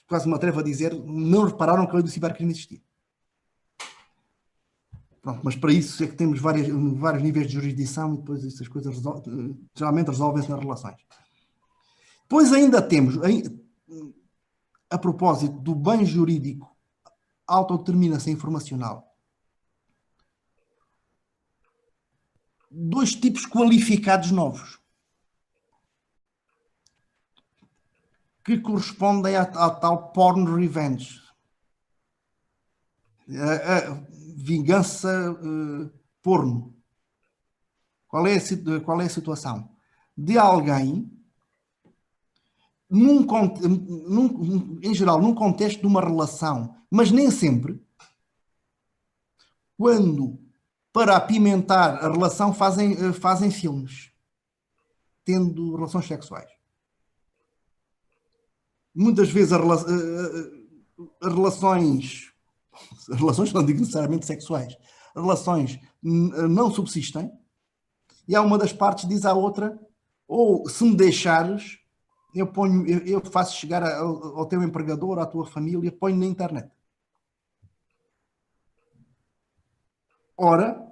Quase me atrevo a dizer, não repararam que a lei do cibercrime existia. Pronto, mas para isso é que temos vários níveis de jurisdição e depois essas coisas geralmente resolvem-se nas relações. Depois ainda temos, a propósito do bem jurídico, autodeterminação informacional, dois tipos qualificados novos que correspondem à tal porn revenge, a vingança porno. Qual é a situação? De alguém, em geral, num contexto de uma relação, mas nem sempre, quando, para apimentar a relação, fazem filmes, tendo relações sexuais. Muitas vezes as relações não digo necessariamente sexuais, as relações não subsistem, e há uma das partes diz à outra Ou, se me deixares, eu faço chegar ao teu empregador, à tua família, ponho na internet. Ora,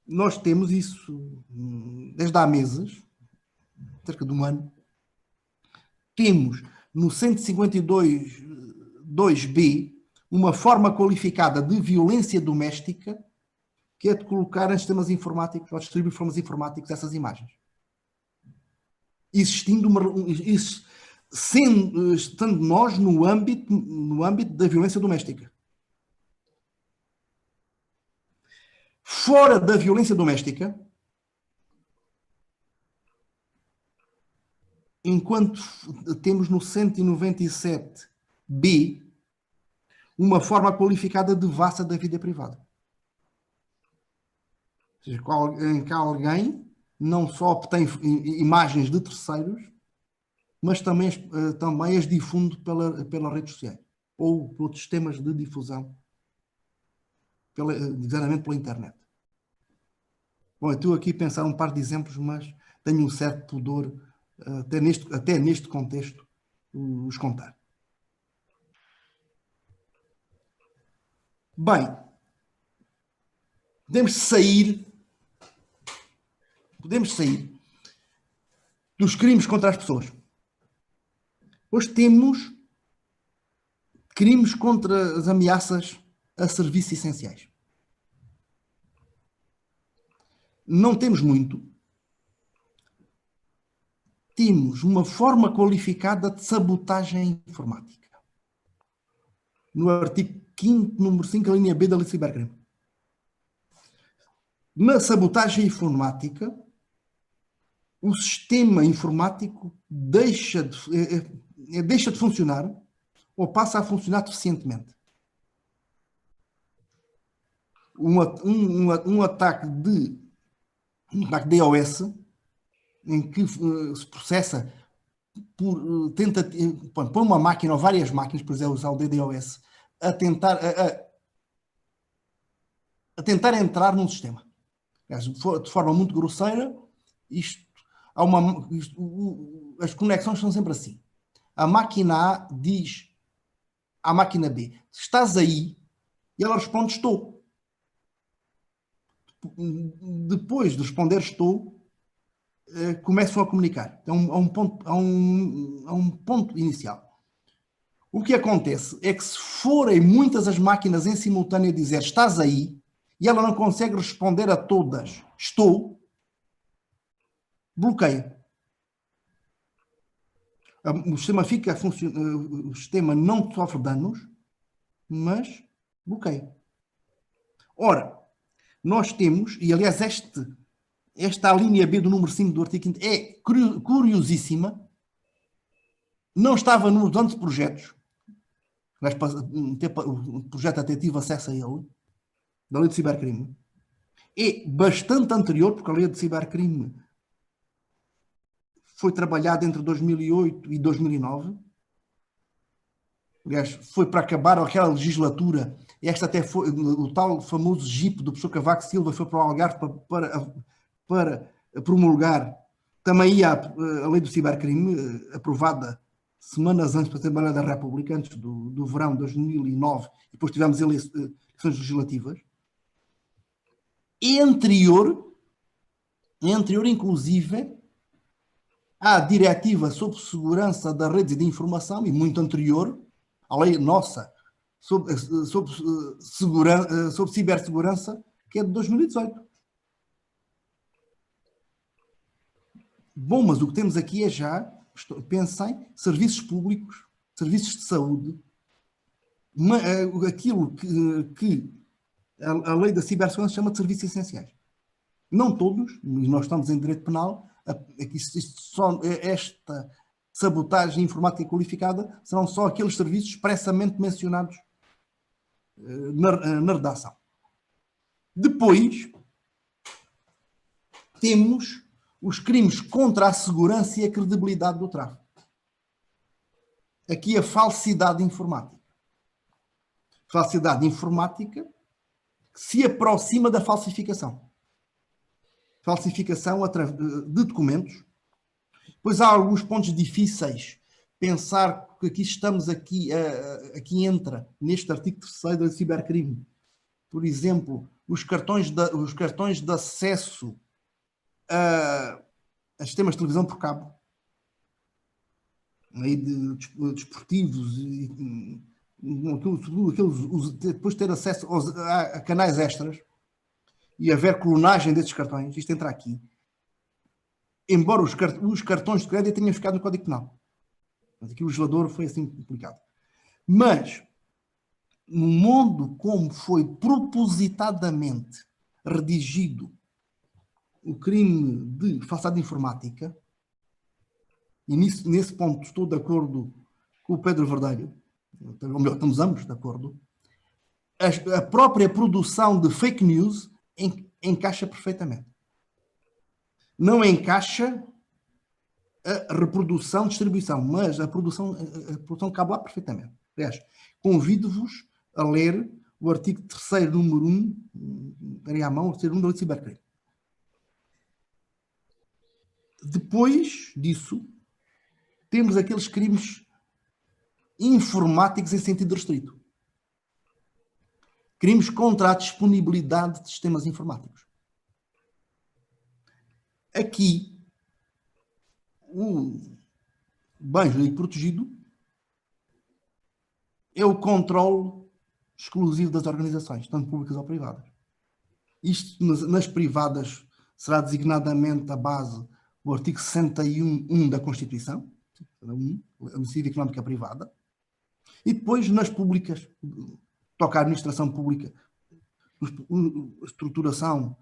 nós temos isso desde há meses, cerca de um ano. Temos no 152.2b uma forma qualificada de violência doméstica, que é de colocar em sistemas informáticos ou distribuir sistemas informáticos essas imagens. Existindo estando nós no âmbito da violência doméstica. Fora da violência doméstica, enquanto temos no 197b uma forma qualificada de devassa da vida privada. Ou seja, em que alguém não só obtém imagens de terceiros, mas também as difunde pelas redes sociais ou por outros sistemas de difusão, designadamente pela internet. Bom, eu estou aqui a pensar um par de exemplos, mas tenho um certo pudor, até neste contexto, os contar. Bem, podemos sair dos crimes contra as pessoas. Hoje temos crimes contra as ameaças a serviços essenciais. Não temos muito. Temos uma forma qualificada de sabotagem informática. No artigo 5º, número 5, a linha B da Lei de Cibercrime. Na sabotagem informática, o sistema informático deixa de funcionar ou passa a funcionar deficientemente. Um ataque de DOS, em que se processa põe uma máquina ou várias máquinas, por exemplo, usar o DDoS, a tentar entrar num sistema. De forma muito grosseira, as conexões são sempre assim. A máquina A diz à máquina B: estás aí? E ela responde: estou. Depois de responder estou, começam a comunicar. Há um ponto inicial. O que acontece é que, se forem muitas as máquinas em simultâneo a dizer estás aí, e ela não consegue responder a todas estou, bloqueia. O sistema fica a funcionar, o sistema não sofre danos, mas bloqueia. Ora, nós temos, e aliás esta linha B do número 5 do artigo 5º é curiosíssima, não estava nos anteprojetos, o projeto até tive acesso a ele, da Lei de Cibercrime, é bastante anterior, porque a Lei de Cibercrime foi trabalhada entre 2008 e 2009. Aliás, foi para acabar aquela legislatura. Esta até foi o tal famoso JIP do professor Cavaco Silva, foi para o Algarve para promulgar. Também ia a Lei do Cibercrime, aprovada semanas antes da Assembleia da República, antes do verão de 2009, e depois tivemos eleições legislativas. É anterior, inclusive, à diretiva sobre segurança das redes de informação, e muito anterior à lei nossa sobre cibersegurança, que é de 2018. Bom, mas o que temos aqui é já, pensem, serviços públicos, serviços de saúde, aquilo que a lei da cibersegurança chama de serviços essenciais. Não todos, e nós estamos em direito penal, esta sabotagem informática qualificada serão só aqueles serviços expressamente mencionados na redação. Depois, temos os crimes contra a segurança e a credibilidade do tráfego. Aqui a falsidade informática. Falsidade informática que se aproxima da falsificação. falsificação de documentos. Pois há alguns pontos difíceis. Pensar que aqui entra, neste artigo 3º da cibercrime, por exemplo, os cartões de acesso a sistemas de televisão por cabo, aí desportivos, depois ter acesso a canais extras e haver clonagem desses cartões, isto entra aqui. Embora os cartões de crédito tenham ficado no Código Penal. Mas aqui o legislador foi assim complicado. Mas, no modo como foi propositadamente redigido o crime de falsidade informática, e nesse ponto estou de acordo com o Pedro Verdelho, ou melhor, estamos ambos de acordo, a própria produção de fake news encaixa perfeitamente. Não encaixa a reprodução, distribuição, mas a produção cabe lá perfeitamente. Aliás, convido-vos a ler o artigo 3º, número 1, terem à mão, o 3º da Lei de Cibercrime. Depois disso, temos aqueles crimes informáticos em sentido restrito. Crimes contra a disponibilidade de sistemas informáticos. Aqui, o bem jurídico protegido é o controle exclusivo das organizações, tanto públicas ou privadas. Isto, nas privadas, será designadamente a base do artigo 61.1 da Constituição, a iniciativa económica privada, e depois nas públicas, toca à administração pública, a estruturação,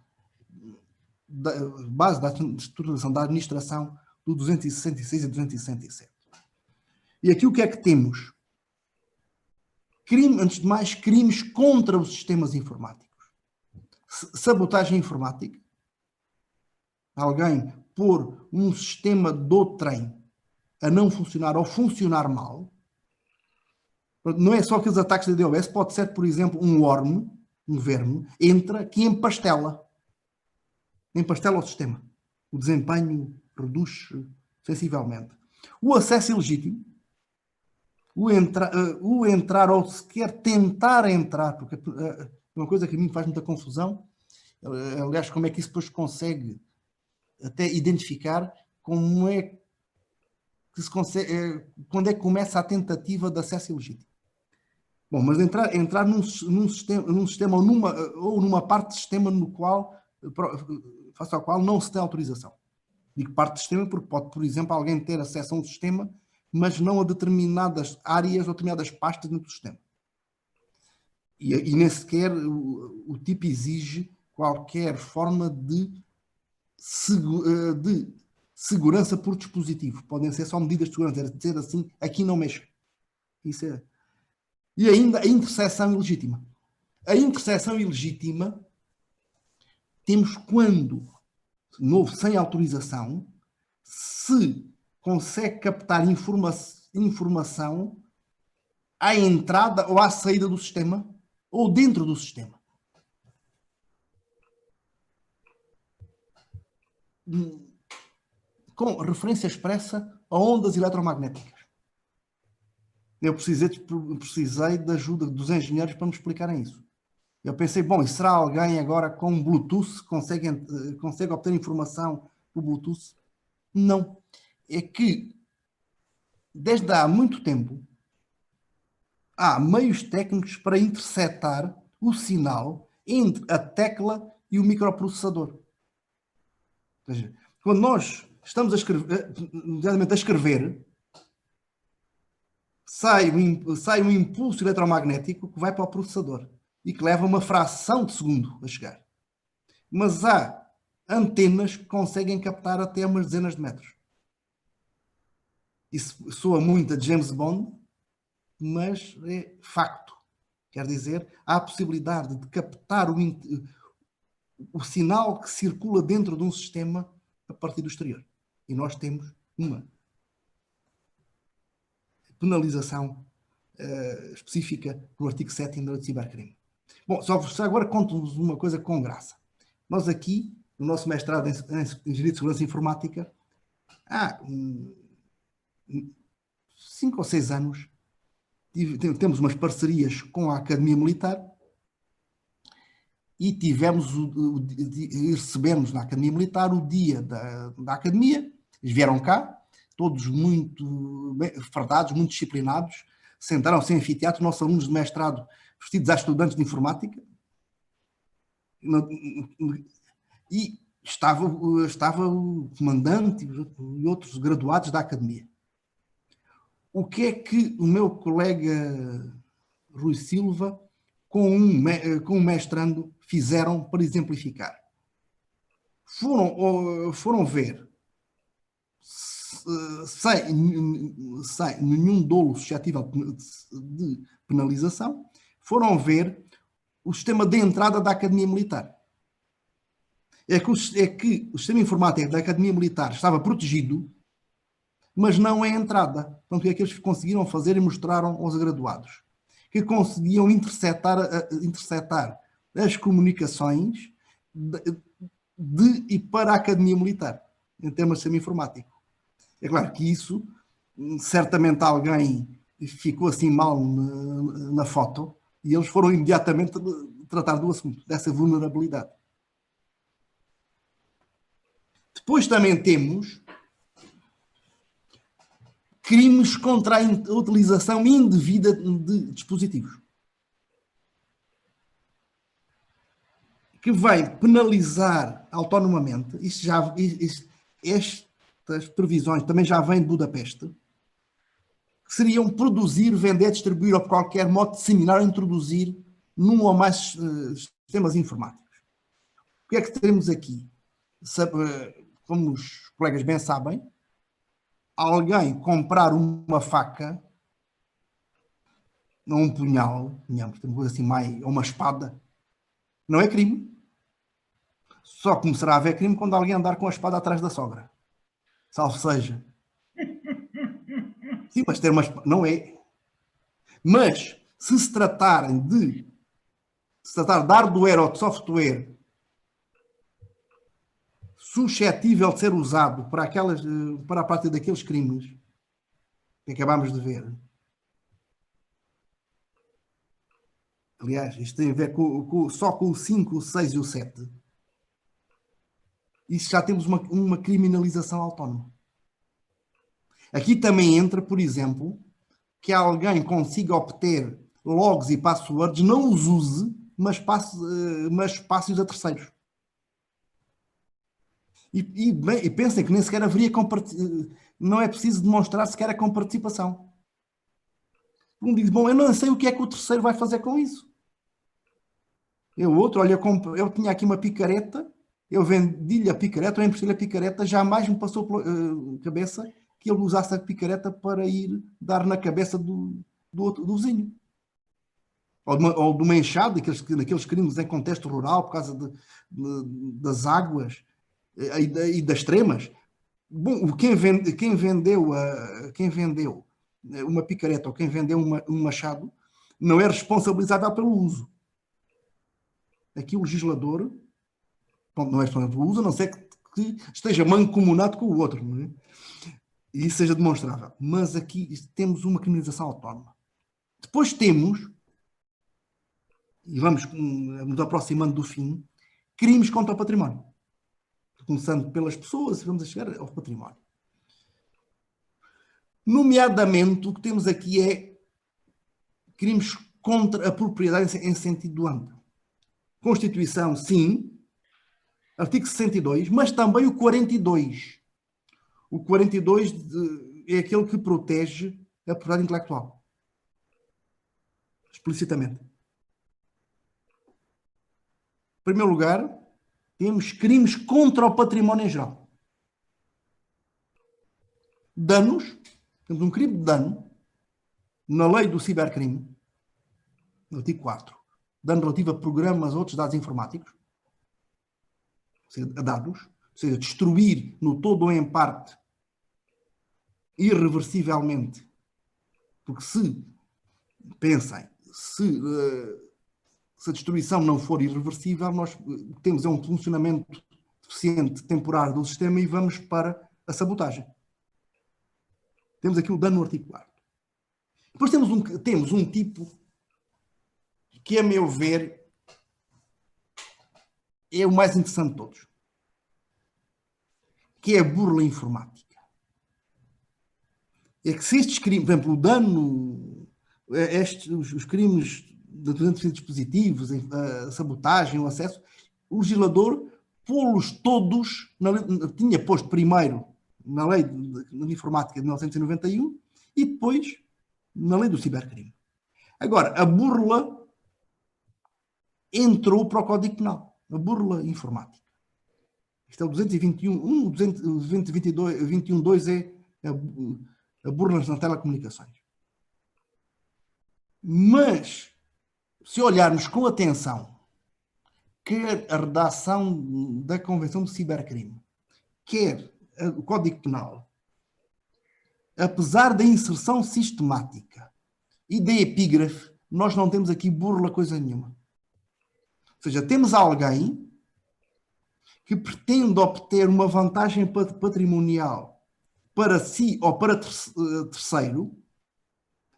base da estruturação da administração do 266 e 267. E aqui o que é que temos? Antes de mais, crimes contra os sistemas informáticos. Sabotagem informática. Alguém pôr um sistema do trem a não funcionar ou funcionar mal. Não é só aqueles ataques da DOS, pode ser, por exemplo, um worm, um verme, entra que empastela o sistema. O desempenho reduz sensivelmente. O acesso ilegítimo, o entrar ou sequer tentar entrar, porque é uma coisa que a mim faz muita confusão, aliás, como é que isso depois consegue até identificar como é que se consegue, quando é que começa a tentativa de acesso ilegítimo. Bom, mas entrar num sistema ou numa parte do sistema face ao qual não se tem autorização. Digo parte do sistema porque pode, por exemplo, alguém ter acesso a um sistema, mas não a determinadas áreas ou determinadas pastas dentro do sistema. E nem sequer o tipo exige qualquer forma de segurança por dispositivo. Podem ser só medidas de segurança, dizer assim, aqui não mexe. Isso é. E ainda a interseção ilegítima. A interseção ilegítima temos quando, de novo, sem autorização, se consegue captar informação à entrada ou à saída do sistema ou dentro do sistema. Com referência expressa a ondas eletromagnéticas. Eu precisei da ajuda dos engenheiros para me explicarem isso. Eu pensei, bom, e será alguém agora com Bluetooth consegue obter informação por Bluetooth? Não. É que, desde há muito tempo, há meios técnicos para interceptar o sinal entre a tecla e o microprocessador. Ou seja, quando nós estamos a escrever, sai um impulso eletromagnético que vai para o processador e que leva uma fração de segundo a chegar. Mas há antenas que conseguem captar até umas dezenas de metros. Isso soa muito a James Bond, mas é facto. Quer dizer, há a possibilidade de captar o sinal que circula dentro de um sistema a partir do exterior. E nós temos uma penalização específica no artigo 7º da Lei de Cibercrime. Bom, só agora conto-vos uma coisa com graça. Nós aqui no nosso mestrado em Engenharia de Segurança Informática, há 5 ou 6 anos, temos umas parcerias com a Academia Militar e recebemos na Academia Militar o dia da Academia. Eles vieram cá, todos muito fardados, muito disciplinados, sentaram-se em anfiteatro, nossos alunos de mestrado vestidos a estudantes de informática, e estava o comandante e outros graduados da Academia. O que é que o meu colega Rui Silva, com um mestrando, fizeram para exemplificar? Foram ver, sem nenhum dolo suscetível de penalização, foram ver o sistema de entrada da Academia Militar. É que o sistema informático da Academia Militar estava protegido, mas não é a entrada. Portanto, o que é que eles conseguiram fazer e mostraram aos graduados? Que conseguiam interceptar as comunicações de e para a Academia Militar, em termos de sistema informático. É claro que isso, certamente alguém ficou assim mal na foto e eles foram imediatamente tratar do assunto, dessa vulnerabilidade. Depois também temos crimes contra a utilização indevida de dispositivos, que vai penalizar autonomamente. Estas previsões também já vêm de Budapeste, que seriam produzir, vender, distribuir ou por qualquer modo disseminar ou introduzir num ou mais sistemas informáticos. O que é que temos aqui? Como os colegas bem sabem, alguém comprar uma faca, não um punhal, uma coisa assim mais, ou uma espada, não é crime. Só começará a haver crime quando alguém andar com a espada atrás da sogra. Salvo seja. Sim, mas ter uma espada, não é. Mas, se tratar de hardware ou de software suscetível de ser usado para a prática daqueles crimes que acabámos de ver. Aliás, isto tem a ver só com o 5, o 6 e o 7. Isso já temos uma criminalização autónoma. Aqui também entra, por exemplo, que alguém consiga obter logs e passwords, não os use, mas passe-os a terceiros. E pensem que nem sequer haveria não é preciso demonstrar sequer a comparticipação. Um diz, bom, eu não sei o que é que o terceiro vai fazer com isso. Olha, eu tinha aqui uma picareta, eu vendi-lhe a picareta, ou emprestei-lhe a picareta, jamais me passou pela cabeça que ele usasse a picareta para ir dar na cabeça do vizinho. Ou de uma enxada, daqueles crimes em contexto rural, por causa das águas e das tremas. Bom, quem vendeu uma picareta ou quem vendeu um machado não é responsável pelo uso. Aqui o legislador não é responsável pelo uso, a não ser que esteja mancomunado com o outro, não é? E isso seja demonstrável. Mas aqui temos uma criminalização autónoma. Depois temos, e vamos nos aproximando do fim, crimes contra o património. Começando pelas pessoas, vamos a chegar ao património. Nomeadamente, o que temos aqui é crimes contra a propriedade em sentido amplo. Constituição, sim, artigo 62, mas também o 42. O 42 é aquele que protege a propriedade intelectual. Explicitamente. Em primeiro lugar, temos crimes contra o património em geral. Danos, temos um crime de dano na lei do cibercrime, no artigo 4, dano relativo a programas ou outros dados informáticos, ou seja, a dados, ou seja, destruir no todo ou em parte, irreversivelmente, porque pensem, se a destruição não for irreversível, nós temos um funcionamento deficiente temporário do sistema e vamos para a sabotagem. Temos aqui o dano articular. Depois temos um tipo que, a meu ver, é o mais interessante de todos, que é a burla informática. É que se estes crimes, por exemplo, o dano, os crimes de dispositivos, a sabotagem, o acesso, o legislador pô-los todos, tinha posto primeiro na lei de informática de 1991 e depois na lei do cibercrime. Agora, a burla entrou para o Código Penal, a burla informática. Isto é o 221, 221.2 é a burla nas telecomunicações. Mas, se olharmos com atenção, quer a redação da Convenção do Cibercrime, quer o Código Penal, apesar da inserção sistemática e da epígrafe, nós não temos aqui burla coisa nenhuma. Ou seja, temos alguém que pretende obter uma vantagem patrimonial para si ou para terceiro,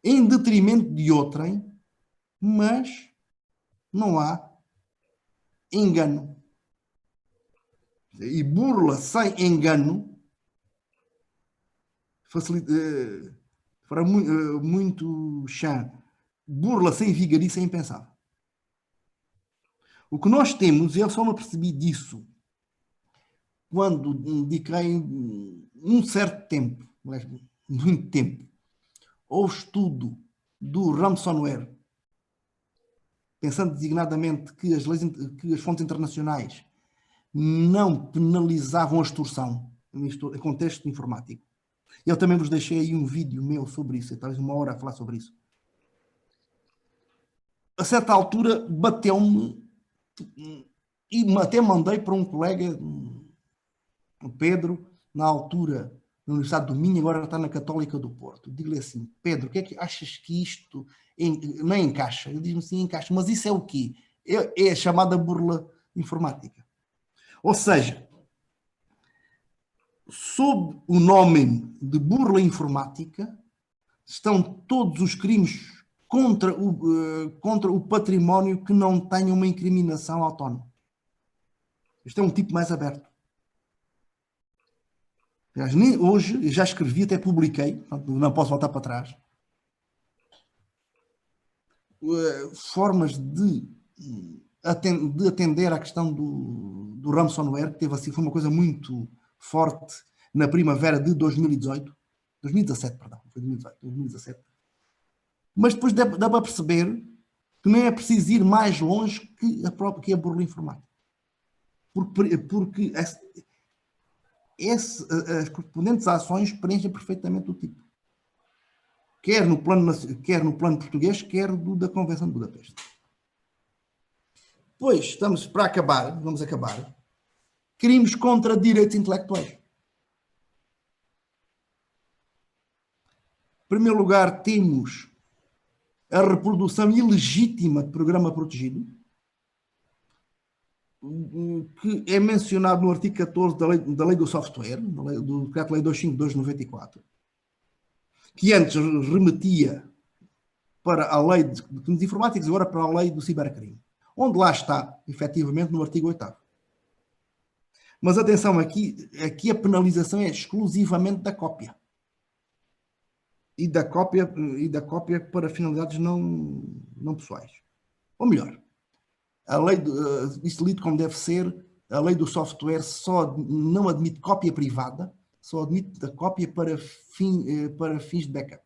em detrimento de outrem, mas não há engano. E burla sem engano facilita, para muito chã. Burla sem vigarice é impensável. O que nós temos, e eu só me apercebi disso quando dediquei um certo tempo, muito tempo, ao estudo do ransomware, pensando designadamente que as fontes internacionais não penalizavam a extorsão em contexto informático. Eu também vos deixei aí um vídeo meu sobre isso, talvez 1 hora a falar sobre isso. A certa altura bateu-me e até mandei para um colega, o Pedro, na altura na Universidade do Minho, agora está na Católica do Porto. Digo-lhe assim: Pedro, o que é que achas que isto não encaixa? Ele diz-me assim: encaixa, mas isso é o quê? É a chamada burla informática. Ou seja, sob o nome de burla informática, estão todos os crimes contra o património que não tenha uma incriminação autónoma. Este é um tipo mais aberto. Hoje, já escrevi, até publiquei, não posso voltar para trás, formas de atender à questão do ransomware, que teve assim, foi uma coisa muito forte na primavera de 2017, perdão, foi 2017. Mas depois dá para perceber que nem é preciso ir mais longe que a burla informática. Porque as correspondentes ações preenchem perfeitamente o tipo. Quer no plano português, quer da Convenção de Budapeste. Pois, vamos acabar, crimes contra direitos intelectuais. Em primeiro lugar, temos a reprodução ilegítima de programa protegido, que é mencionado no artigo 14 da lei do software, do Decreto-Lei 252/94, que antes remetia para a lei de crimes informáticos e agora para a lei do cibercrime, onde lá está, efetivamente, no artigo 8º. Mas atenção, aqui a penalização é exclusivamente da cópia. E da cópia para finalidades não pessoais. Ou melhor, a lei, isto lido como deve ser, a lei do software só não admite cópia privada, só admite a cópia para fins de backup.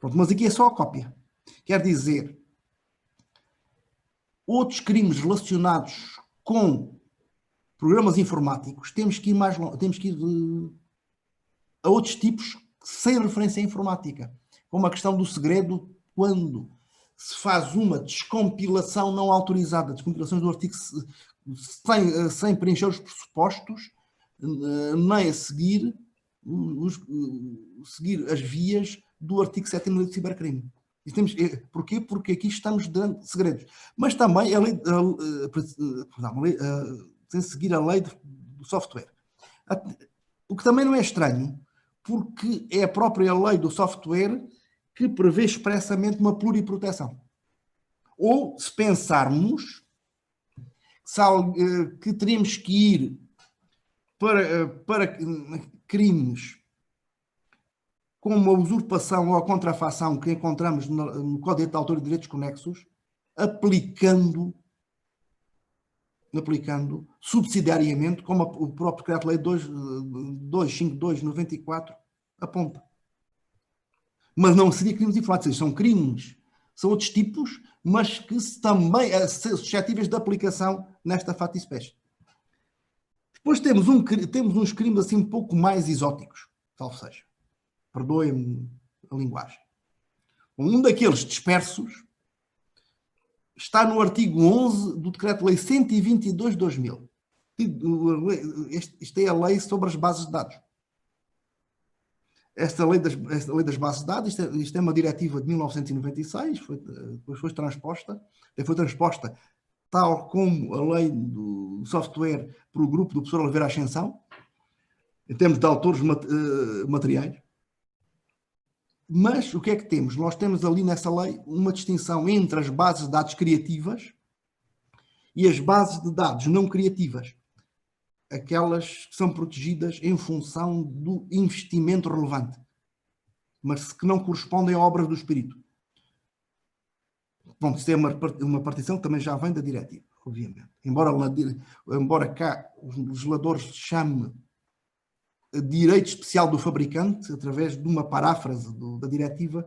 Pronto, mas aqui é só a cópia. Quer dizer, outros crimes relacionados com programas informáticos, temos que ir mais longe, temos que ir a outros tipos sem referência à informática, como a questão do segredo, quando se faz uma descompilação não autorizada, descompilações do artigo sem preencher os pressupostos, nem a seguir as vias do artigo 7º da Lei de Cibercrime. Porquê? Porque aqui estamos dando segredos. Mas também sem seguir a lei do software. O que também não é estranho, porque é a própria lei do software que prevê expressamente uma pluriproteção. Ou, se pensarmos que teríamos que ir para crimes como a usurpação ou a contrafação que encontramos no Código de Autor e Direitos Conexos, aplicando subsidiariamente, como o próprio Decreto-Lei 252/94 aponta. Mas não seria crimes informáticos, são crimes, são outros tipos, mas que também são suscetíveis de aplicação nesta fatispécie. Depois temos uns crimes assim um pouco mais exóticos, salvo seja. Perdoem-me a linguagem. Um daqueles dispersos está no artigo 11 do Decreto-Lei 122/2000. Isto é a lei sobre as bases de dados. Esta lei das bases de dados, isto é uma diretiva de 1996, depois foi transposta tal como a lei do software para o grupo do professor Oliveira Ascensão, em termos de autores materiais. Mas o que é que temos? Nós temos ali nessa lei uma distinção entre as bases de dados criativas e as bases de dados não criativas, aquelas que são protegidas em função do investimento relevante, mas que não correspondem a obras do espírito. Bom, isso é uma partição que também já vem da diretiva, obviamente. Embora cá os legisladores chamem direito especial do fabricante, através de uma paráfrase da diretiva,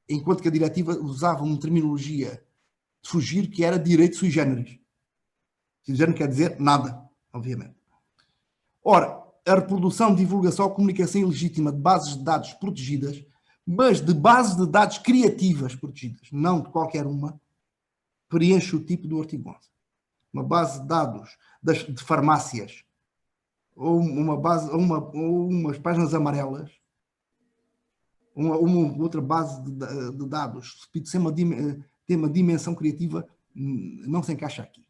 enquanto que a diretiva usava uma terminologia de fugir que era direito sui generis. Sui generis quer dizer nada, obviamente. Ora, a reprodução, divulgação ou comunicação ilegítima de bases de dados protegidas, mas de bases de dados criativas protegidas, não de qualquer uma, preenche o tipo do artigo 11. Uma base de dados de farmácias ou umas páginas amarelas, uma outra base de dados, tem uma dimensão criativa, não se encaixa aqui.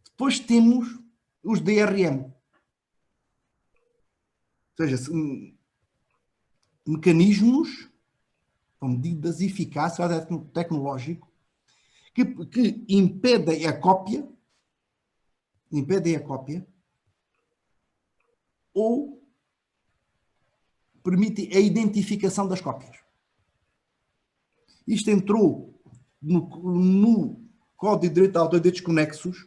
Depois temos os DRM, ou seja, mecanismos ou medidas eficazes tecnológico que impedem a cópia ou permitem a identificação das cópias. Isto entrou no Código de Direito de Autor e Direitos Conexos,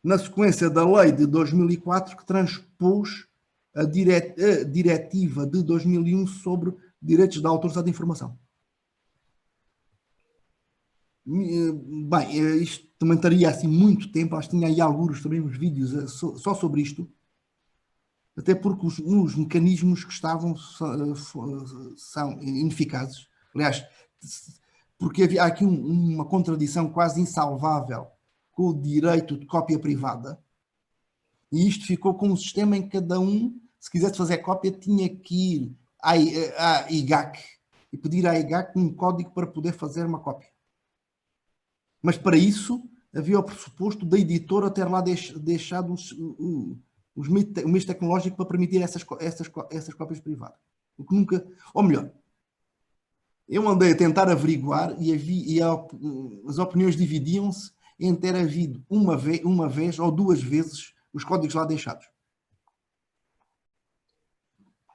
na sequência da lei de 2004, que transpôs a diretiva de 2001 sobre direitos de autoridade de informação. Bem, isto também estaria assim muito tempo, acho que tinha aí alguns também uns vídeos só sobre isto, até porque os mecanismos que estavam são ineficazes. Aliás, porque há aqui uma contradição quase insalvável com o direito de cópia privada, e isto ficou com um sistema em que cada um, se quisesse fazer cópia, tinha que ir à IGAC e pedir à IGAC um código para poder fazer uma cópia. Mas para isso havia o pressuposto da editora ter lá deixado os meios tecnológicos para permitir essas cópias privadas. O que nunca, ou melhor, eu andei a tentar averiguar e as opiniões dividiam-se em ter havido uma vez ou duas vezes os códigos lá deixados.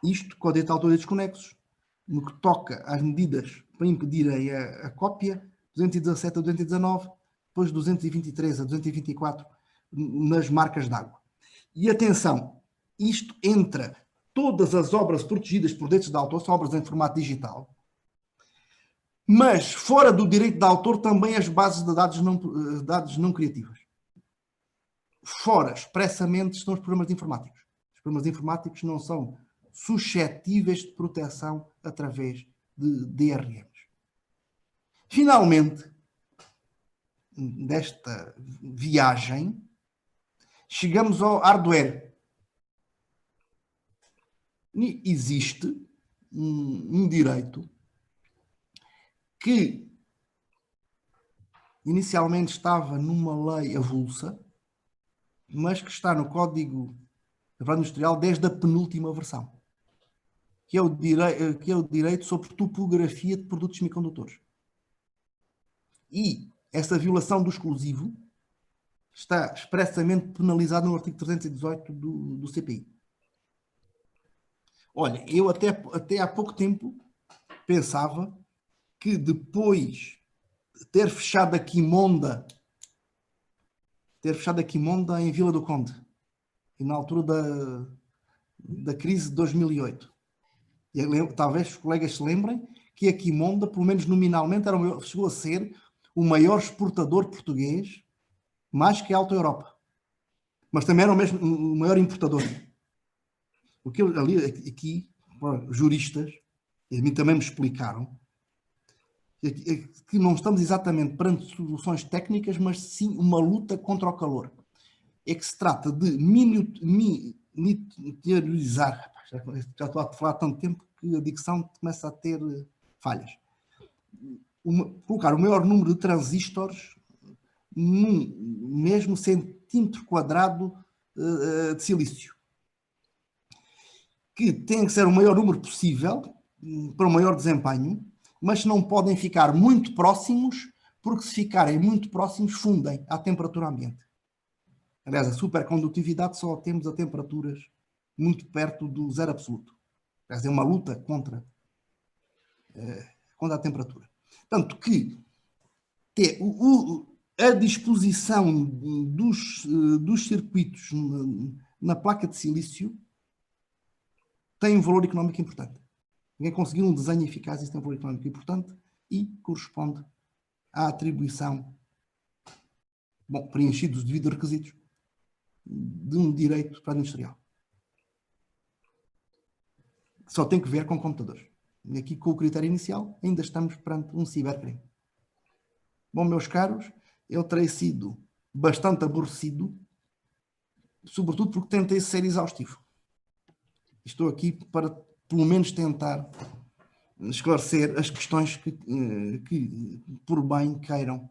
Isto, Código de Autor e Direitos Conexos, no que toca às medidas para impedir a cópia, 217 a 219, depois 223 a 224 nas marcas d'água. E atenção, isto entra todas as obras protegidas por direitos de autor, são obras em formato digital, mas fora do direito de autor também as bases de dados não criativas. Fora, expressamente, estão os programas informáticos. Os programas informáticos não são suscetíveis de proteção através de DRMs. Finalmente, desta viagem, chegamos ao hardware. E existe um direito que inicialmente estava numa lei avulsa, mas que está no Código de Propriedade Industrial desde a penúltima versão, que é o direito sobre topografia de produtos semicondutores. E essa violação do exclusivo está expressamente penalizada no artigo 318 do CPI. Olha, eu até há pouco tempo pensava que depois de ter fechado a Quimonda em Vila do Conde, e na altura da crise de 2008, talvez os colegas se lembrem que a Quimonda, pelo menos nominalmente, chegou a ser o maior exportador português, mais que a Alta Europa. Mas também era o maior importador. O que ali, aqui, juristas, e a mim também me explicaram, que não estamos exatamente perante soluções técnicas, mas sim uma luta contra o calor. É que se trata de miniaturizar, já estou a falar há tanto tempo que a dicção começa a ter falhas. Colocar o maior número de transistores num mesmo centímetro quadrado de silício, que tem que ser o maior número possível para o maior desempenho, mas não podem ficar muito próximos, porque se ficarem muito próximos fundem à temperatura ambiente. Aliás, a supercondutividade só temos a temperaturas muito perto do zero absoluto. Aliás, é uma luta contra a temperatura. Tanto que a disposição dos circuitos na placa de silício tem um valor económico importante. Ninguém conseguiu um desenho eficaz, isso tem um valor económico importante e corresponde à atribuição, preenchidos os devidos requisitos, de um direito para a industrial. Só tem que ver com computadores. E aqui, com o critério inicial, ainda estamos perante um cibercrime. Bom, meus caros, eu terei sido bastante aborrecido, sobretudo porque tentei ser exaustivo. Estou aqui para, pelo menos, tentar esclarecer as questões que por bem queiram